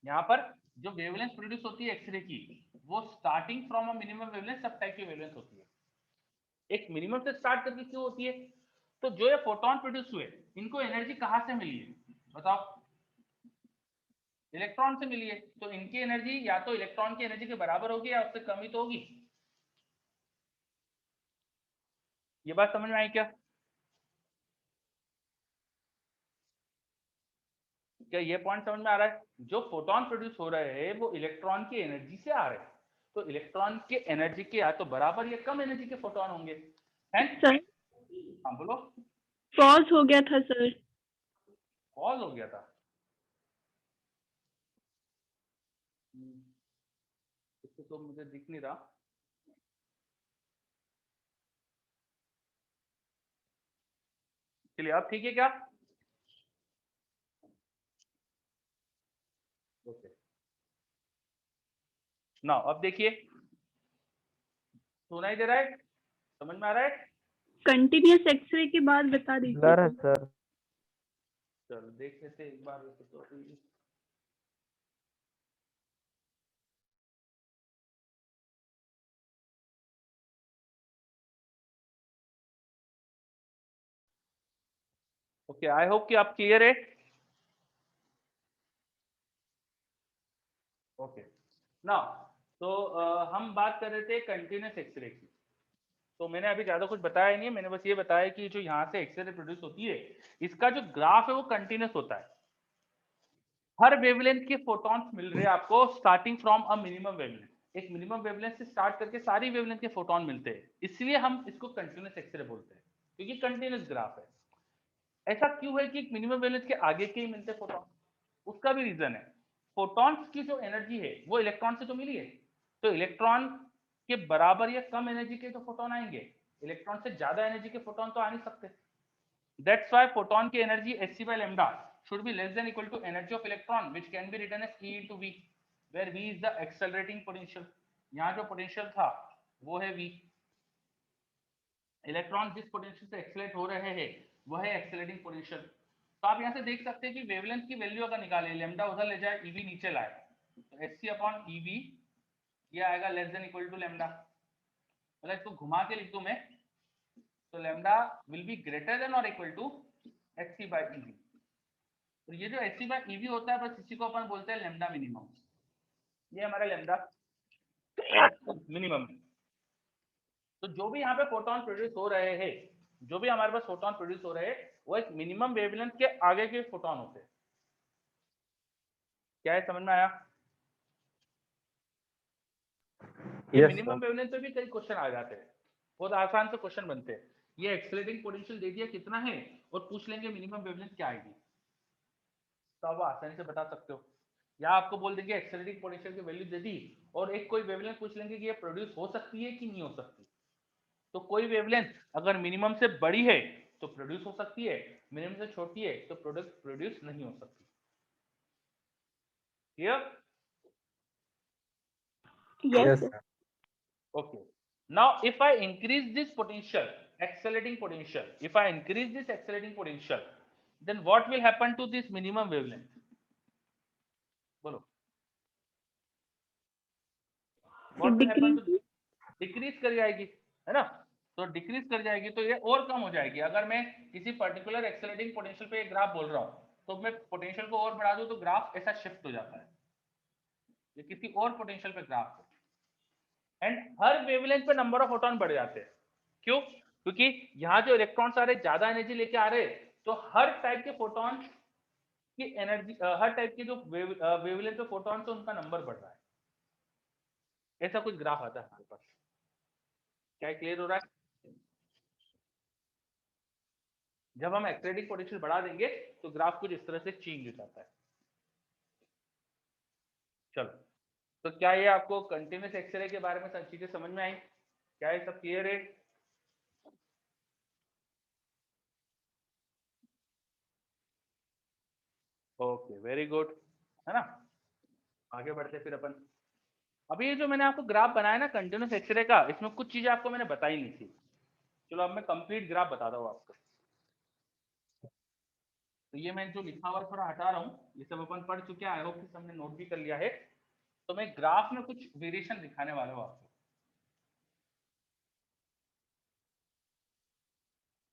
यहाँ पर जो वेवलेंथ प्रोड्यूस होती है एक्सरे की, वो starting from a minimum wavelength सब टाइप की वेवलेंथ होती है। एक मिनिमम से स्टार्ट करके क्यों होती है? तो जो ये फोटोन प्रोड्यूस हुए, इनको एनर्जी कहाँ से मिली है बताओ? इलेक्ट्रॉन से मिली है। तो इनकी एनर्जी या तो इलेक्ट्रॉन की एनर्जी के बराबर होगी या उससे कम ही तो होगी। ये बात समझ में आई क्या? क्या ये पॉइंट समझ में आ रहा है? जो फोटोन प्रोड्यूस हो रहे हैं वो इलेक्ट्रॉन की एनर्जी से आ रहे हैं, तो इलेक्ट्रॉन के एनर्जी के या तो बराबर या कम एनर्जी के फोटोन होंगे। हैं? सर हाँ बोलो। पॉज हो गया था सर। पॉज हो गया था? इससे तो मुझे दिख नहीं रहा। चलिए अब ठीक है क्या? ओके ना, अब देखिए, सुनाई दे रहा है? समझ में आ रहा है? कंटिन्यूस एक्सरे के बाद बता दीजिए। ब्लर है सर। चलो देख लेते हैं एक बार वैसे तो। ओके, आई होप कि आप क्लियर है। ओके ना, तो हम बात कर रहे थे कंटिन्यूस एक्सरे की। तो मैंने अभी ज्यादा कुछ बताया ही नहीं, मैंने बस ये बताया कि जो यहाँ से एक्सरे प्रोड्यूस होती है, इसका जो ग्राफ है वो कंटिन्यूस होता है। हर वेवलेंथ के फोटॉन्स मिल रहे हैं आपको starting from a minimum wavelength. एक मिनिमम वेवलेंथ से स्टार्ट करके सारी वेवलेंथ के फोटॉन मिलते हैं, इसलिए हम इसको कंटिन्यूस एक्सरे बोलते हैं, क्योंकि कंटिन्यूस ग्राफ है। ऐसा क्यों है कि मिनिमम वेवलेंथ के आगे के ही मिलते हैं फोटॉन? उसका भी रीजन है। फोटॉन्स की जो एनर्जी है वो इलेक्ट्रॉन से तो मिली है, तो इलेक्ट्रॉन के बराबर या कम एनर्जी के तो फोटॉन आएंगे, इलेक्ट्रॉन से ज्यादा एनर्जी के फोटॉन तो आ नहीं सकते। दैट्स व्हाई फोटॉन की energy hc by lambda should be less than equal to energy of electron, which can be written as E into V, where V is the accelerating potential। यहाँ जो potential था वो है V। Electron जिस potential से accelerate हो रहे हैं वो है एक्सेलरेटिंग पोटेंशियल। तो आप यहाँ से देख सकते हैं कि वेवलेंथ की वैल्यू अगर निकाले, लैम्डा उधर ले जाए, EV नीचे लाए, तो hc अपॉन EV ये आएगा less than equal to lambda. मतलब इसको घुमा के लिख दूं मैं, तो lambda will be greater than और equal to hc by EV। तो ये जो hc by EV होता है, बस इसी को अपन बोलते हैं लैम्डा मिनिमम। ये हमारा लैम्डा मिनिमम। तो जो भी यहाँ पे फोटोन प्रोड्यूस हो रहे हैं, जो भी हमारे पास फोटोन प्रोड्यूस हो रहे हैं, वो एक मिनिमम वेवलेंथ के आगे के फोटोन होते हैं। क्या है, समझ में आया? ये Yes, मिनिमम sir. वेवलेंथ पे भी कई क्वेश्चन आ जाते हैं, बहुत आसान से क्वेश्चन बनते हैं। ये एक्सेलरेटिंग पोटेंशियल दे दिया कितना है और पूछ लेंगे मिनिमम वेवलेंथ क्या आएगी, तो आप आसानी से बता सकते हो। या आपको बोल देंगे एक्सेलरेटिंग पोटेंशियल की वैल्यू दे दी और एक कोई वेवलेंथ पूछ लेंगे कि ये प्रोड्यूस हो सकती है कि नहीं हो सकती। तो कोई वेवलेंथ अगर मिनिमम से बड़ी है तो प्रोड्यूस हो सकती है, मिनिमम से छोटी है तो प्रोडक्ट प्रोड्यूस नहीं हो सकती। Clear? Yes, yes sir. Okay. Now, if I increase this potential, accelerating potential, if I increase this accelerating potential, then what will happen to this minimum wavelength? बोलो। What will happen to? Decrease कर जाएगी, है ना? तो decrease कर जाएगी तो ये और कम हो जाएगी। अगर मैं किसी पर्टिकुलर एक्सेलरेटिंग पोटेंशियल पे एक ग्राफ बोल रहा हूँ, तो मैं पोटेंशियल को और बढ़ा दूं तो ग्राफ ऐसा शिफ्ट हो जाता है, ये किसी और पोटेंशियल पे ग्राफ है। एंड हर वेवलेंथ पे नंबर ऑफ फोटोन बढ़ जाते हैं। क्यों? क्योंकि यहाँ जो इलेक्ट्रॉन्स आ रहे ज्यादा एनर्जी लेके आ रहे, तो हर टाइप के फोटोन की एनर्जी, हर टाइप के जो वेवलेंथ पे फोटोन है उनका नंबर बढ़ रहा है। ऐसा कुछ ग्राफ आता है हमारे पास। क्या क्लियर हो रहा है? जब हम एक्सेलरेटिंग पोटेंशियल बढ़ा देंगे तो ग्राफ कुछ इस तरह से चेंज हो जाता है। चलो, तो क्या ये आपको कंटिन्यूस एक्सरे के बारे में सब चीजें समझ में आई? क्या ये सब क्लियर है? ओके, वेरी गुड, है ना। आगे बढ़ते फिर अपन। अभी ये जो मैंने आपको ग्राफ बनाया ना कंटिन्यूस एक्सरे का, इसमें कुछ चीजें आपको मैंने बताई नहीं थी। चलो अब मैं कंप्लीट ग्राफ बताता हूँ आपको। तो ये मैं जो लिखा हुआ थोड़ा हटा रहा हूँ, ये सब अपन पढ़ चुके हैं, आई होप कि सबने नोट भी कर लिया है। तो मैं ग्राफ में कुछ वेरिएशन दिखाने वाला हूँ आपको।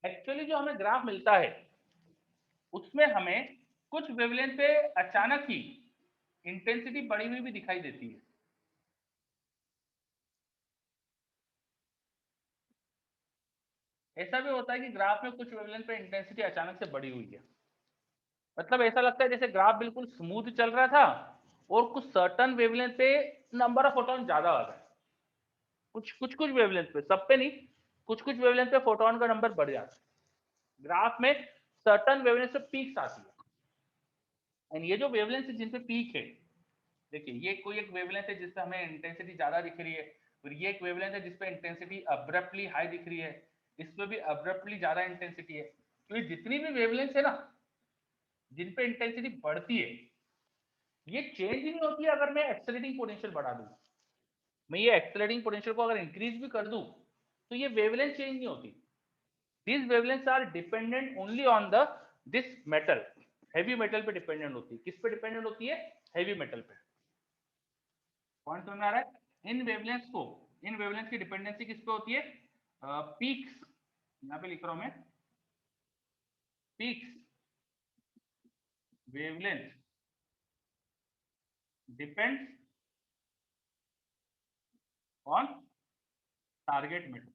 एक्चुअली जो हमें ग्राफ मिलता है उसमें हमें कुछ वेवलेंथ पे अचानक ही इंटेंसिटी बढ़ी हुई भी दिखाई देती है। ऐसा भी होता है कि ग्राफ में कुछ वेवलेंथ पे इंटेंसिटी अचानक से बढ़ी हुई है। मतलब ऐसा लगता है जैसे ग्राफ बिल्कुल स्मूथ चल रहा था और कुछ सर्टन वेवलेंथ पे नंबर ऑफ फोटॉन ज्यादा आ गए। कुछ वेवलेंथ पे, सब पे नहीं, कुछ वेवलेंथ पे फोटॉन का नंबर बढ़ जाता है। ग्राफ में सर्टन वेवलेंथ पे पीक्स आती है, एंड ये जो वेवलेंथ है जिन पे पीक है, देखिए ये कोई एक वेवलेंथ है जिसपे हमें इंटेंसिटी ज्यादा दिख रही है, और ये एक वेवलेंथ है जिसपे इंटेंसिटी अब्रप्टली हाई दिख रही है, इसमें भी अब्रप्टली ज्यादा इंटेंसिटी है। तो जितनी भी वेवलेंथ है ना जिन पे इंटेंसिटी बढ़ती है, ये चेंज ही नहीं होती है अगर मैं एक्सेलरेटिंग पोटेंशियल बढ़ा दूं। मैं ये एक्सेलरेटिंग पोटेंशियल को अगर इंक्रीज भी कर दूं तो ये वेवलेंथ चेंज नहीं होती। These wavelengths are dependent only on the this metal, heavy metal पे डिपेंडेंट होती है। किस पे डिपेंडेंट होती है? हेवी मेटल पे। पॉइंट समझ में आ रहा है? इन वेवलेंस की डिपेंडेंसी किस पे होती है? पीक्स, यहाँ पे लिख रहा हूं मैं, peaks wavelength depends on target metal.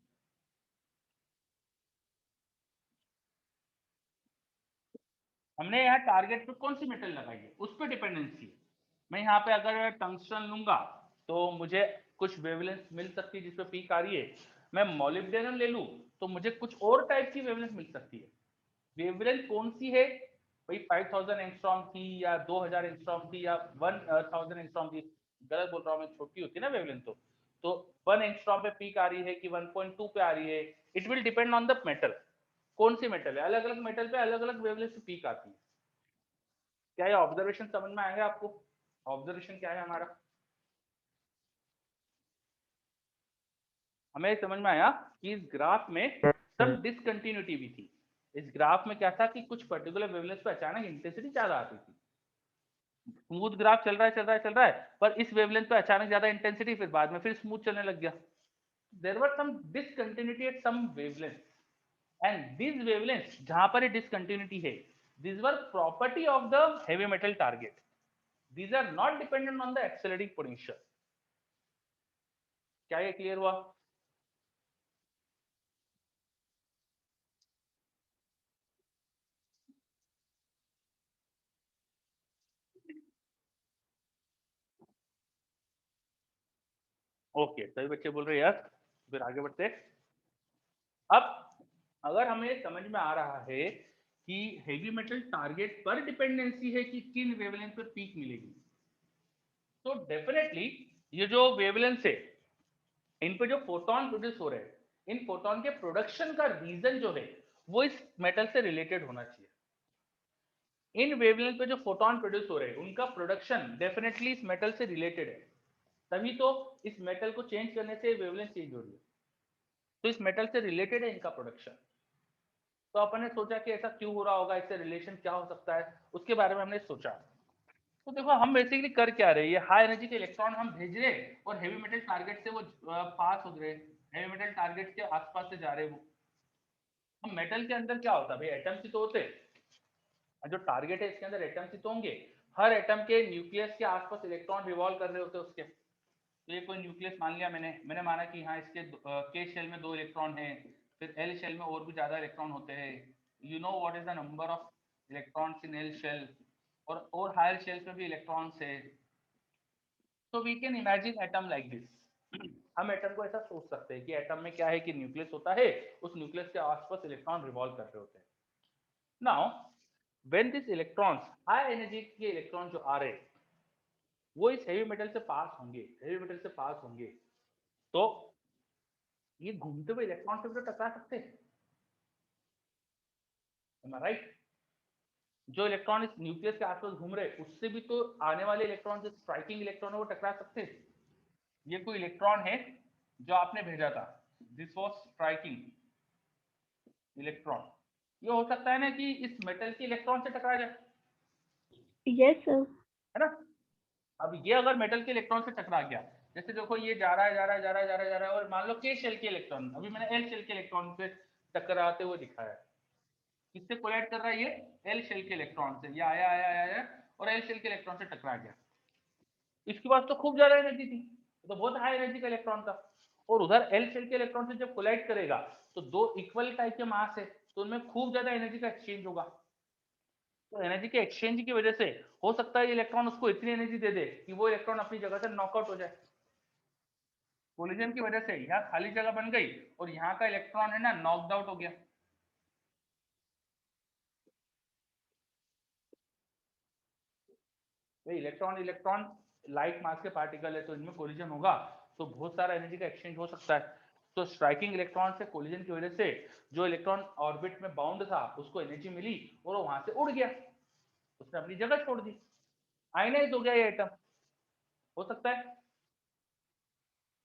हमने यहाँ टारगेट पे कौन सी मेटल लगाई है उस पर डिपेंडेंसी है। मैं यहाँ पे अगर टंगस्टन लूंगा तो मुझे कुछ वेवलेंथ मिल सकती है जिसपे पीक आ रही है। मैं मॉलिब्डेनम ले लूं तो मुझे कुछ और टाइप की वेवलेंथ मिल सकती है। वेवलेंथ कौन सी है भाई? 5000 एंगस्ट्रॉम थी या 2000 एंगस्ट्रॉम थी या 1000 एंगस्ट्रॉम थी? गलत बोल रहा हूँ मैं, छोटी होती है ना वेवलेंथ। तो 1 एंगस्ट्रॉम पे पीक आ रही है कि 1.2 पे आ रही है, it will depend on the metal. कौन सी मेटल है, अलग अलग मेटल पे अलग अलग वेवलेंथ पे पीक आती है। क्या ये ऑब्जर्वेशन समझ में आएगा आपको? ऑब्जर्वेशन क्या है हमारा? हमें समझ में आया कि इस ग्राफ में सब डिसकंटिन्यूटी भी थी। इस ग्राफ में क्या था कि कुछ पर्टिकुलर वेवलेंथ पे अचानक इंटेंसिटी ज्यादा आती थी। स्मूथ ग्राफ चल रहा है, पर इस वेवलेंथ पे अचानक ज्यादा इंटेंसिटी, फिर बाद में फिर स्मूथ चलने लग गया। There were some discontinuity at some wavelength, and this wavelength जहां पर ये डिसकंटिन्यूटी है, these were property of the heavy metal target. These are not dependent on the accelerating potential. क्या ये क्लियर हुआ? ओके, सभी बच्चे बोल रहे हैं यस। फिर आगे बढ़ते। अब अगर हमें समझ में आ रहा है कि हेवी मेटल टारगेट पर डिपेंडेंसी है कि किन वेवलेंथ पर पीक मिलेगी, तो डेफिनेटली ये जो वेवलेंथ है इन पे जो फोटोन प्रोड्यूस हो रहे हैं, इन फोटोन के प्रोडक्शन का रीजन जो है वो इस मेटल से रिलेटेड होना चाहिए। इन वेवलेंथ पे जो फोटोन प्रोड्यूस हो रहे हैं उनका प्रोडक्शन डेफिनेटली इस मेटल से रिलेटेड है, तभी तो इस मेटल को चेंज करने से वेवलेंथ चेंज हो रही है। तो इस मेटल से रिलेटेड है इनका प्रोडक्शन। तो अपन ने सोचा कि ऐसा क्यों हो रहा होगा, इससे रिलेशन क्या हो सकता है, उसके बारे में हमने सोचा। तो देखो हम बेसिकली कर क्या रहे हैं, ये हाई एनर्जी के इलेक्ट्रॉन हम भेज रहे और हेवी मेटल टारगेट से वो पास हो रहे, हेवी मेटल टारगेट के आसपास से जा रहे वो। हम मेटल के अंदर क्या होता है भाई, एटम्स ही तो होते हैं। जो टारगेट है इसके अंदर एटम्स ही तो होंगे। हर एटम के न्यूक्लियस के आसपास इलेक्ट्रॉन रिवॉल्व कर रहे होते हैं उसके। तो ये कोई न्यूक्लियस मान लिया मैंने माना कि हाँ इसके के शेल में 2 इलेक्ट्रॉन है, फिर एल शेल में और भी ज्यादा इलेक्ट्रॉन होते हैं। You know what is the number of electrons in L shell, और हायर शेल्स में भी इलेक्ट्रॉन्स है। तो we can imagine atom like this. हम एटम को ऐसा सोच सकते हैं कि एटम में क्या है कि न्यूक्लियस होता है, उस न्यूक्लियस के आसपास इलेक्ट्रॉन रिवॉल्व कर रहे होते हैं। Now when this electrons, high energy के इलेक्ट्रॉन जो आ रहे हैं, वो इस हेवी मेटल से पास होंगे, तो ये घूमते हुए इलेक्ट्रॉन से भी तो टकरा सकते हैं, राइट? जो इलेक्ट्रॉन इस न्यूक्लियस के आसपास घूम रहे उससे भी तो आने वाले इलेक्ट्रॉन जो स्ट्राइकिंग इलेक्ट्रॉन है वो टकरा सकते हैं। ये कोई इलेक्ट्रॉन है जो आपने भेजा था, दिस वाज स्ट्राइकिंग इलेक्ट्रॉन, ये हो सकता है ना कि इस मेटल के इलेक्ट्रॉन से टकरा जाए, यस सर। है ना? अब ये अगर मेटल के इलेक्ट्रॉन से टकरा गया, जैसे देखो ये जा रहा है और मान लो के शेल के इलेक्ट्रॉन, अभी मैंने एल शेल के इलेक्ट्रॉन पे टकराते हुए दिखाया, किससे कोलाइड कर रहा है? ये एल शेल के इलेक्ट्रॉन से, ये आया और एल शेल के इलेक्ट्रॉन से टकरा गया। इसके पास तो खूब ज्यादा एनर्जी थी, तो बहुत हाई एनर्जी का इलेक्ट्रॉन था, और उधर एल शेल के इलेक्ट्रॉन से जब कोलाइड करेगा तो दो इक्वल टाइप के मास है, तो उनमें खूब ज्यादा एनर्जी का एक्सचेंज होगा। तो एनर्जी के एक्सचेंज की वजह से हो सकता है ये इलेक्ट्रॉन उसको इतनी एनर्जी दे दे कि वो इलेक्ट्रॉन अपनी जगह से नॉकआउट हो जाए। कोलिजन की वजह से यहाँ खाली जगह बन गई और यहाँ का इलेक्ट्रॉन है ना नॉकड आउट हो गया। इलेक्ट्रॉन लाइट मास के पार्टिकल है, तो इनमें कोलिजन होगा तो बहुत सारा एनर्जी का एक्सचेंज हो सकता है। तो स्ट्राइकिंग इलेक्ट्रॉन से कोलिजन की वजह से जो इलेक्ट्रॉन ऑर्बिट में बाउंड था उसको एनर्जी मिली और वो वहां से उड़ गया, उसने अपनी जगह छोड़ दी, आयनाइज हो गया ये एटम, हो सकता है।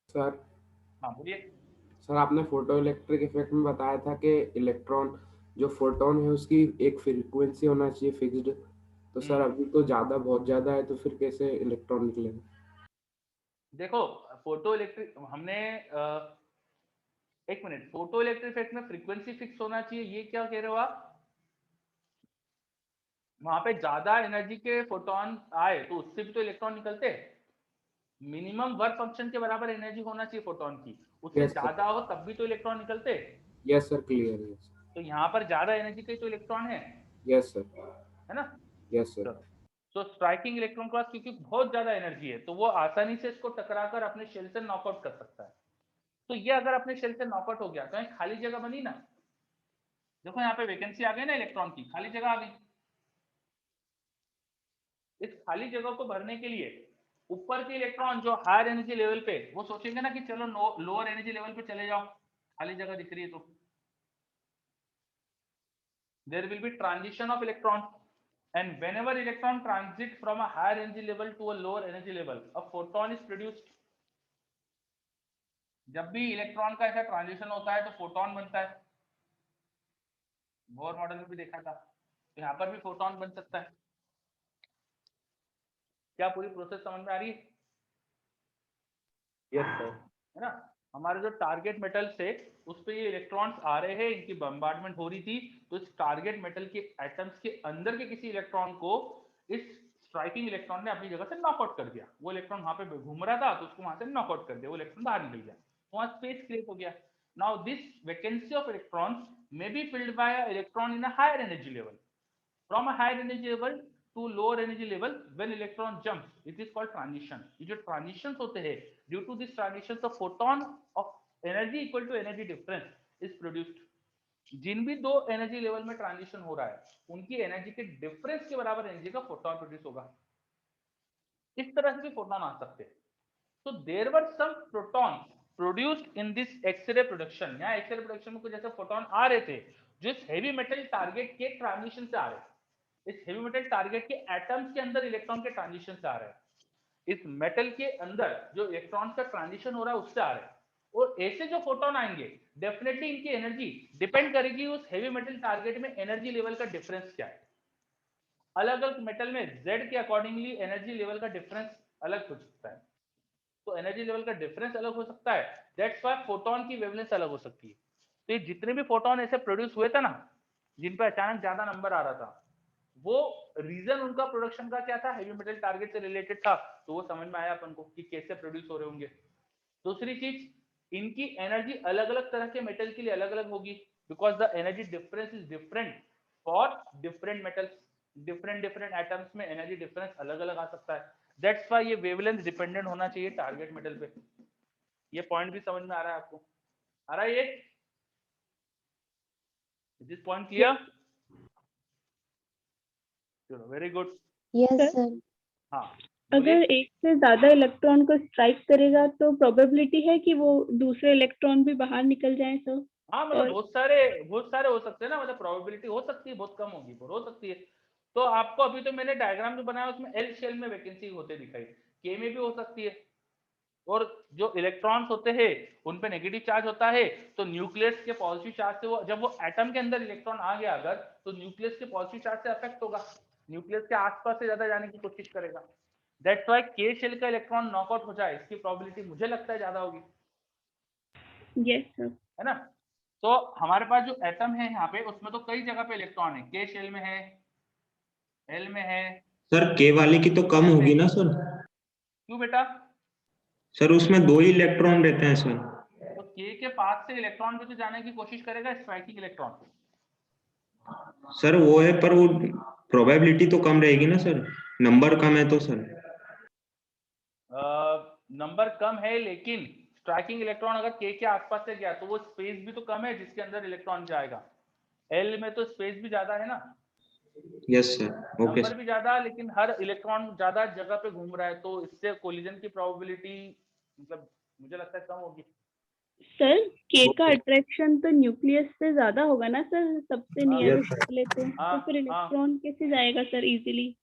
सर हाँ बोलिए। सर आपने फोटो इलेक्ट्रिक इफेक्ट में बताया था कि इलेक्ट्रॉन जो फोटोन है उसकी एक फ्रीक्वेंसी होना चाहिए फिक्स्ड, तो सर अभी तो बहुत ज्यादा है, तो फिर कैसे इलेक्ट्रॉन निकलेगा? देखो फोटो इलेक्ट्रिक हमने एक मिनट, फोटो इलेक्ट्रिक इफेक्ट में फ्रीक्वेंसी फिक्स होना चाहिए, ये क्या कह रहे हो आप? वहां पे ज्यादा एनर्जी के फोटोन आए तो उससे भी तो इलेक्ट्रॉन निकलते हैं, मिनिमम वर्क फंक्शन के बराबर एनर्जी होना चाहिए फोटोन की, उससे Yes, sir. ज्यादा हो तब भी तो इलेक्ट्रॉन निकलते हैं। Yes sir, clear. यस तो यहाँ पर ज्यादा एनर्जी के तो इलेक्ट्रॉन है सर। है ना? Yes sir. तो स्ट्राइकिंग इलेक्ट्रॉन के पास क्योंकि बहुत ज्यादा एनर्जी है तो वो आसानी से इसको टकराकर अपने शेल से नॉकआउट कर सकता है। तो ये अगर अपने शेल से नॉकआउट हो गया तो यहाँ खाली जगह बनी ना, देखो यहाँ पे वैकेंसी आ गई ना इलेक्ट्रॉन की, खाली जगह आ गई। इस खाली जगह को भरने के लिए ऊपर के इलेक्ट्रॉन जो हायर एनर्जी लेवल पे, वो सोचेंगे ना कि चलो लोअर एनर्जी लेवल पे चले जाओ, खाली जगह दिख रही है तो there will be transition of electron, and whenever electron transit from a higher energy level to a lower energy level a photon is produced। जब भी इलेक्ट्रॉन का ऐसा ट्रांजिशन होता है तो फोटोन बनता है, बोर मॉडल में भी देखा था, तो यहाँ पर भी फोटोन बन सकता है। क्या पूरी प्रोसेस समझ में आ रही है? Yes sir. है ना? हमारे जो टारगेट मेटल से उस पे ये इलेक्ट्रॉन्स आ रहे हैं, इनकी बम्बार्डमेंट हो रही थी, तो इस टारगेट मेटल के एटम्स के अंदर के किसी इलेक्ट्रॉन को इस स्ट्राइकिंग इलेक्ट्रॉन ने अपनी जगह से नॉकआउट कर दिया। वो इलेक्ट्रॉन वहां पे घूम रहा था तो उसको वहां से नॉकआउट कर दिया, वो इलेक्ट्रॉन बाहर निकल गया, वहां स्पेस क्रिएट हो गया। Now this vacancy of electrons may be filled by an electron in a higher energy level, from a higher energy level to lower energy level when electron jumps it is called transition। ये जो transitions होते हैं, due to this transitions the photon of energy equal to energy difference is produced। जिन भी दो energy level में transition हो रहा है उनकी एनर्जी के डिफरेंस के बराबर एनर्जी का फोटोन प्रोड्यूस होगा। इस तरह से भी फोटोन आ सकते हैं। तो there were some protons produced in this x-ray production. यहाँ एक्सरे प्रोडक्शन में कुछ ऐसे फोटोन आ रहे थे जो इस हेवी मेटल टारगेट के ट्रांजिशन से आ रहे हैं। इस हेवी मेटल टारगेट के एटम्स के अंदर इलेक्ट्रॉन के ट्रांजिशन से आ रहे हैं, इस मेटल के अंदर जो इलेक्ट्रॉन का ट्रांजिशन हो रहा है उससे आ रहे हैं। और ऐसे जो फोटोन आएंगे डेफिनेटली इनकी एनर्जी डिपेंड करेगी उस हेवी मेटल टारगेट में एनर्जी लेवल का डिफरेंस क्या है। अलग अलग मेटल में Z के अकॉर्डिंगली एनर्जी लेवल का डिफरेंस अलग हो सकता है, तो एनर्जी लेवल का डिफरेंस अलग हो सकता है, दैट्स व्हाई फोटोन की वेवलेंथ अलग हो सकती है। तो ये जितने भी फोटोन ऐसे प्रोड्यूस हुए थे ना जिन पे अचानक ज्यादा नंबर आ रहा था, वो रीजन उनका प्रोडक्शन का क्या था, हेवी मेटल टारगेट से रिलेटेड था, तो वो समझ में आया अपन को कि कैसे प्रोड्यूस हो रहे होंगे। दूसरी चीज, इनकी एनर्जी अलग अलग तरह के मेटल के लिए अलग अलग होगी, because the energy difference is different for different metals. Different atoms में एनर्जी डिफरेंस अलग अलग आ सकता है, दैट्स व्हाई ये वेवलेंथ डिपेंडेंट होना चाहिए टारगेट मेटल पे। ये पॉइंट भी समझ में आ रहा है आपको? आ रहा है ये? This point clear? चलो वेरी गुड। Yes sir. हाँ, अगर एक से ज्यादा इलेक्ट्रॉन को स्ट्राइक करेगा तो प्रोबेबिलिटी है कि वो दूसरे इलेक्ट्रॉन भी बाहर निकल जाए सर। हाँ मतलब और- बहुत सारे हो सकते हैं ना, मतलब प्रोबेबिलिटी हो सकती है, बहुत कम होगी पर हो सकती है। तो आपको अभी तो मैंने डायग्राम जो बनाया उसमें एल शेल में वैकेंसी होते दिखाई, के में भी हो सकती है। और जो इलेक्ट्रॉन्स होते हैं उन पे नेगेटिव चार्ज होता है, तो न्यूक्लियस के पॉजिटिव चार्ज से वो जब वो एटम के अंदर इलेक्ट्रॉन आ गया अगर, तो न्यूक्लियस के पॉजिटिव चार्ज से अफेक्ट होगा, न्यूक्लियस के आसपास से ज्यादा जाने की कोशिश करेगा। दैट्स व्हाई के शेल का इलेक्ट्रॉन नॉकआउट हो जाए इसकी प्रोबेबिलिटी मुझे लगता है ज्यादा होगी, यस सर। है ना। तो हमारे पास जो एटम है यहाँ पे उसमें तो कई जगह पे इलेक्ट्रॉन है, के शेल में है, एल में है। सर के वाले की तो कम होगी ना सर? क्यों बेटा? सर उसमें 2 ही इलेक्ट्रॉन रहते हैं सर। तो के के पास से इलेक्ट्रॉन भी तो जाने की कोशिश करेगा, स्ट्राइकिंग इलेक्ट्रॉन। सर वो है पर वो प्रोबेबिलिटी तो कम रहेगी ना सर, नंबर कम है तो सर। नंबर कम है लेकिन स्ट्राइकिंग इलेक्ट्रॉन अगर के आसपास से गया तो वो स्पेस भी तो कम है जिसके अंदर इलेक्ट्रॉन जाएगा। एल में तो स्पेस भी ज्यादा है ना, yes sir, okay number sir. भी ज्यादा, लेकिन हर इलेक्ट्रॉन ज्यादा जगह पे घूम रहा है, तो इससे कोलिजन की प्रोबेबिलिटी मतलब मुझे लगता है कम होगी। सर के का अट्रैक्शन तो न्यूक्लियस से ज्यादा होगा ना सर, सबसे हाँ, नियरेस्ट वाले तो हाँ, फिर इलेक्ट्रॉन कैसे जाएगा सर इजीली?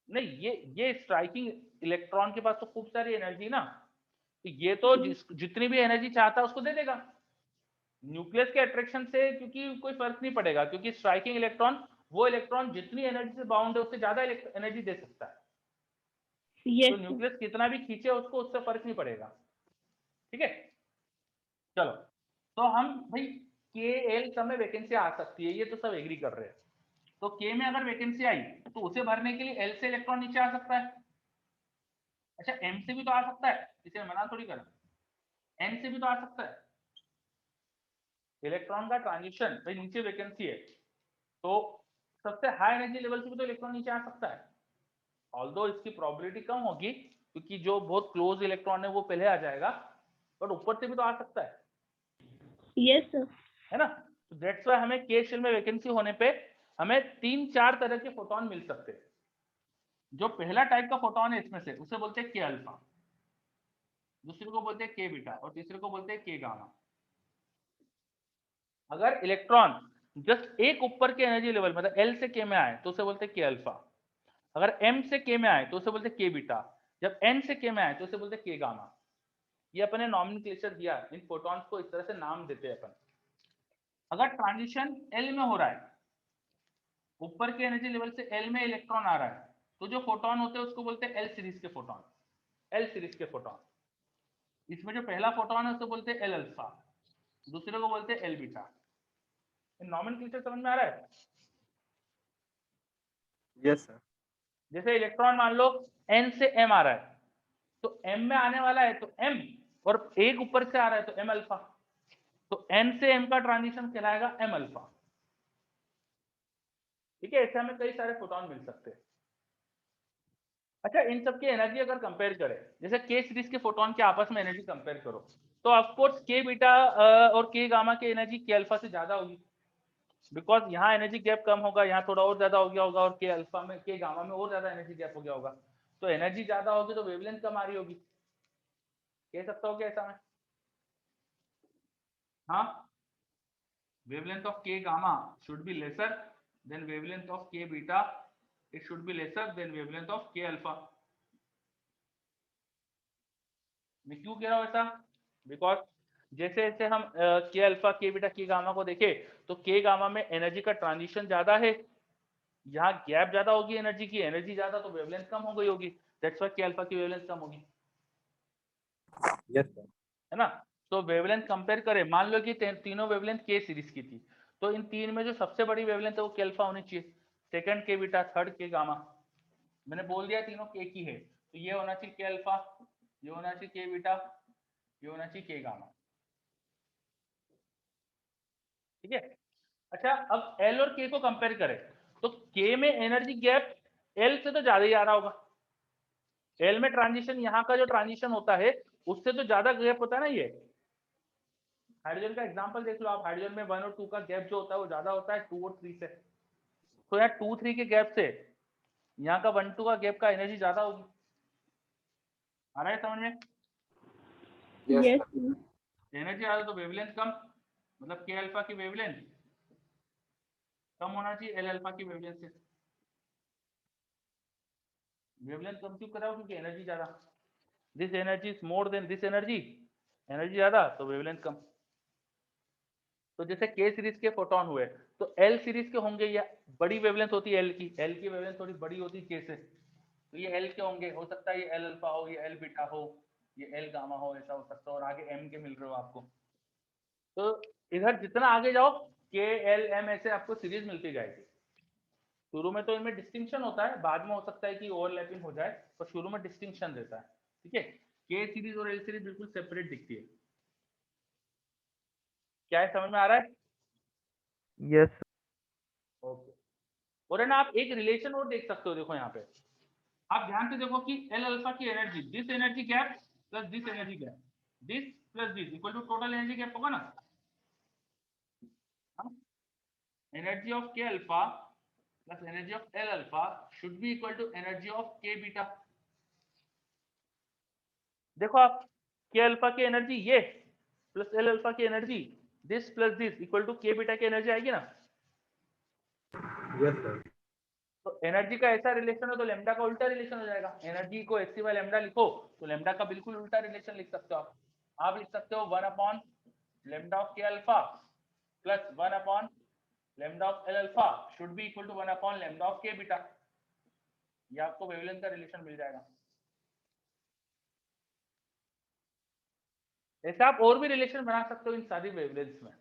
नहीं ये स्ट्राइकिंग इलेक्ट्रॉन के पास तो खूब सारी एनर्जी ना, तो ये तो जितनी भी एनर्जी चाहता है उसको दे देगा। न्यूक्लियस के अट्रैक्शन से क्योंकि कोई फर्क नहीं पड़ेगा, क्योंकि स्ट्राइकिंग इलेक्ट्रॉन वो इलेक्ट्रॉन जितनी एनर्जी से बाउंड है उससे ज्यादा एनर्जी दे सकता है। तो यस सर। न्यूक्लियस कितना भी खींचे उसको उससे फर्क नहीं पड़ेगा। ठीक है, चलो। तो हम भाई के एल सब में वैकेंसी आ सकती है, ये तो सब एग्री कर रहे हैं। तो के में अगर वैकेंसी आई तो उसे भरने के लिए एल से इलेक्ट्रॉन नीचे आ सकता है। अच्छा एम से भी तो आ सकता है, इसे मना थोड़ी कर, एन से भी तो आ सकता है। इलेक्ट्रॉन का ट्रांजिशन भाई नीचे वैकेंसी है तो सबसे हाई एनर्जी लेवल से भी तो इलेक्ट्रॉन नीचे आ सकता है। ऑल्दो इसकी प्रोबेबिलिटी कम होगी क्योंकि जो बहुत क्लोज इलेक्ट्रॉन है वो पहले आ जाएगा, बट ऊपर से भी तो आ सकता है, यस सर। है ना। तो दैट्स व्हाई हमें के शेल में वैकेंसी होने पे हमें 3-4 तरह के फोटोन मिल सकते हैं। जो पहला टाइप का फोटोन है इसमें से उसे बोलते हैं के अल्फा, दूसरे को बोलते हैं के बीटा और तीसरे को बोलते हैं के गामा। अगर इलेक्ट्रॉन जस्ट एक ऊपर के एनर्जी लेवल मतलब एल से के में आए तो उसे बोलते हैं के अल्फा, अगर एम से के में आए तो उसे बोलते हैं के बीटा, जब एन से के में आए तो उसे बोलते हैं के गामा। ये अपने नॉमेनक्लेचर दिया, इन फोटॉन्स को इस तरह से नाम देते हैं अपन। अगर ट्रांजिशन एल में हो रहा है, ऊपर के एनर्जी लेवल से एल में इलेक्ट्रॉन आ रहा है, तो जो फोटोन होते हैं उसको बोलते हैं एल सीरीज के फोटोन, एल सीरीज के फोटोन। इसमें जो पहला फोटोन है उसे बोलते हैं एल अल्फा, दूसरे को बोलते हैं एल बीटा। नॉमेनक्लेचर समझ में आ रहा है? Yes sir. जैसे इलेक्ट्रॉन मान लो एन से एम आ रहा है, तो एम में आने वाला है तो एम, और एक ऊपर से आ रहा है तो एम अल्फा, तो एन से एम का ट्रांजिशन कहलाएगा एम अल्फा। ठीक है, ऐसे हमें कई सारे फोटोन मिल सकते हैं। अच्छा इन सब की एनर्जी अगर कंपेयर करें, जैसे के सीरीज के फोटोन के आपस में एनर्जी कंपेयर करो, तो ऑफकोर्स के बीटा और के गामा की एनर्जी के अल्फा से ज्यादा होगी, बिकॉज यहाँ एनर्जी गैप कम होगा, यहाँ थोड़ा और ज्यादा हो गया होगा, और के अल्फा में के गामा में और ज्यादा एनर्जी गैप हो गया होगा। तो एनर्जी ज्यादा होगी तो वेवलेंथ कम आ रही होगी, कह सकता हो क्या ऐसा में? हाँ, wavelength of k gamma should be lesser than wavelength of k beta, it should be lesser than wavelength of k alpha। मैं क्यों कह रहा हूं ऐसा? बिकॉज जैसे जैसे हम के alpha K beta K gamma को देखें तो के गामा में एनर्जी का ट्रांजिशन ज्यादा है, यहाँ गैप ज्यादा होगी एनर्जी की, एनर्जी ज्यादा तो वेवलेंथ कम हो गई होगी, दैट्स व्हाई के अल्फा की वेवलेंथ कम होगी, यस सर। है ना। तो वेवलेंथ कंपेयर करें, मान लो कि तीनों वेवलेंथ के सीरीज की थी, तो इन तीन में जो सबसे बड़ी वेवलेंथ है वो के अल्फा होनी चाहिए, सेकंड के बीटा, थर्ड के गामा। मैंने बोल दिया तीनों के की है, तो ये होना चाहिए के अल्फा, ये होना चाहिए के बीटा, ये होना चाहिए के गामा। ठीक है। अच्छा अब एल और के को कंपेयर करें तो के में एनर्जी गैप एल से तो ज्यादा ही आ रहा होगा, एल में ट्रांजिशन यहाँ का जो ट्रांजिशन होता है उससे तो ज्यादा गैप होता है ना। ये हाइड्रोजन का एग्जांपल देख लो आप, हाइड्रोजन में 1 और 2 का गैप जो होता है वो ज्यादा होता है 2 और 3 से, तो यहाँ 2-3 के गैप से यहाँ का 1-2 का गैप का एनर्जी ज्यादा होगी, आ रहा है समझ में? Yes yes sir. एनर्जी आ रहा तो वेवलेंथ कम, मतलब के अल्फा की वेवलेंथ कम होना चाहिए एल अल्फा की वेवलेंथ से। वेवलेंथ कम क्यों कराओ? क्योंकि एनर्जी ज्यादा, this energy is more than this energy, energy ज्यादा तो वेवलेंथ कम। तो जैसे के सीरीज के फोटोन हुए तो एल सीरीज के होंगे, या बड़ी वेवलेंथ होती है एल की वेवलेंथ थोड़ी बड़ी होती है के से, तो ये एल के होंगे। हो सकता है ये एल अल्फा हो, ये एल बीटा हो, ये एल गामा हो, ऐसा हो सकता है। और आगे एम के मिल रहे हो आपको, तो इधर जितना आगे जाओ के एल एम ऐसे आपको सीरीज मिलती जाएगी। शुरू में तो इनमें डिस्टिंक्शन होता है, बाद में हो सकता है कि ओवरलैपिंग हो जाए, पर शुरू में डिस्टिंक्शन रहता है। ठीक है, के सीरीज और एल सीरीज बिल्कुल सेपरेट दिखती है। क्या है, समझ में आ रहा है? Yes okay. और है ना, आप एक रिलेशन और देख सकते हो, देखो यहाँ पे आप ध्यान से देखो कि एल अल्फा की energy, this energy gap plus this energy gap, this plus this equal to total energy gap होगा ना। Energy of K alpha plus energy of L alpha should be equal to energy of K beta. देखो आप, K alpha की energy ये प्लस L alpha की energy this plus this equal to K beta की energy आएगी ना। Yes sir. तो एनर्जी का ऐसा रिलेशन है तो लेमडा का उल्टा रिलेशन हो जाएगा। एनर्जी को एच सी बाय लेमडा लिखो तो लेमडा का बिल्कुल उल्टा रिलेशन लिख सकते हो आप लिख सकते हो 1 upon lambda of K alpha plus 1 upon lambda of L alpha should be equal to 1 upon lambda of K beta. ये आपको वेवलेंथ का रिलेशन मिल जाएगा। ऐसे आप और भी रिलेशन बना सकते हो इन सारी वेवलेंथ्स में।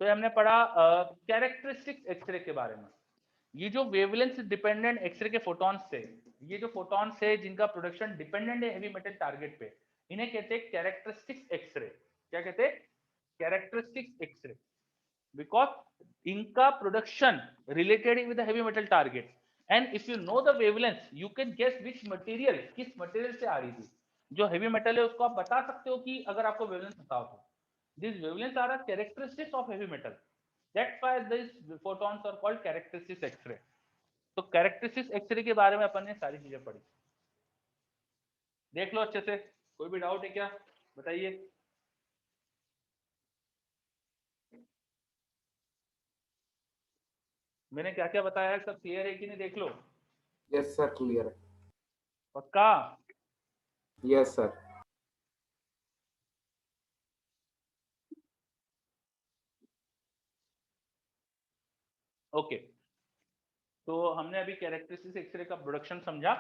तो हमने पढ़ा कैरेक्टरिस्टिक एक्सरे के बारे में। ये जो वेवलेंथ डिपेंडेंट एक्सरे के फोटॉन्स थे, ये जो फोटॉन्स है जिनका प्रोडक्शन डिपेंडेंट है हेवी मेटल टारगेट पे, इन्हें कहते हैं कैरेक्टरिस्टिक एक्सरे। क्या कहते हैं? कैरेक्टरिस्टिक एक्सरे, बिकॉज इनका production related with heavy metal target, and if you know the wavelength you can guess which material किस मटेरियल से आ रही थी। जो हेवी मेटल है उसको आप बता सकते हो कि अगर आपको वेवलेंथ पता हो तो। These wavelengths are a characteristics of heavy metal. That's why these photons are called characteristics X-ray. तो characteristics X-ray के बारे में अपन ने सारी चीजें पढ़ी। देख लो अच्छे से, कोई भी डाउट है क्या बताइए। मैंने क्या क्या बताया सब क्लियर है कि नहीं, देख लो। यस सर, क्लियर है। पक्का? Yes sir. ओके, तो हमने अभी कैरेक्टरिस्टिक्स एक्सरे का प्रोडक्शन समझा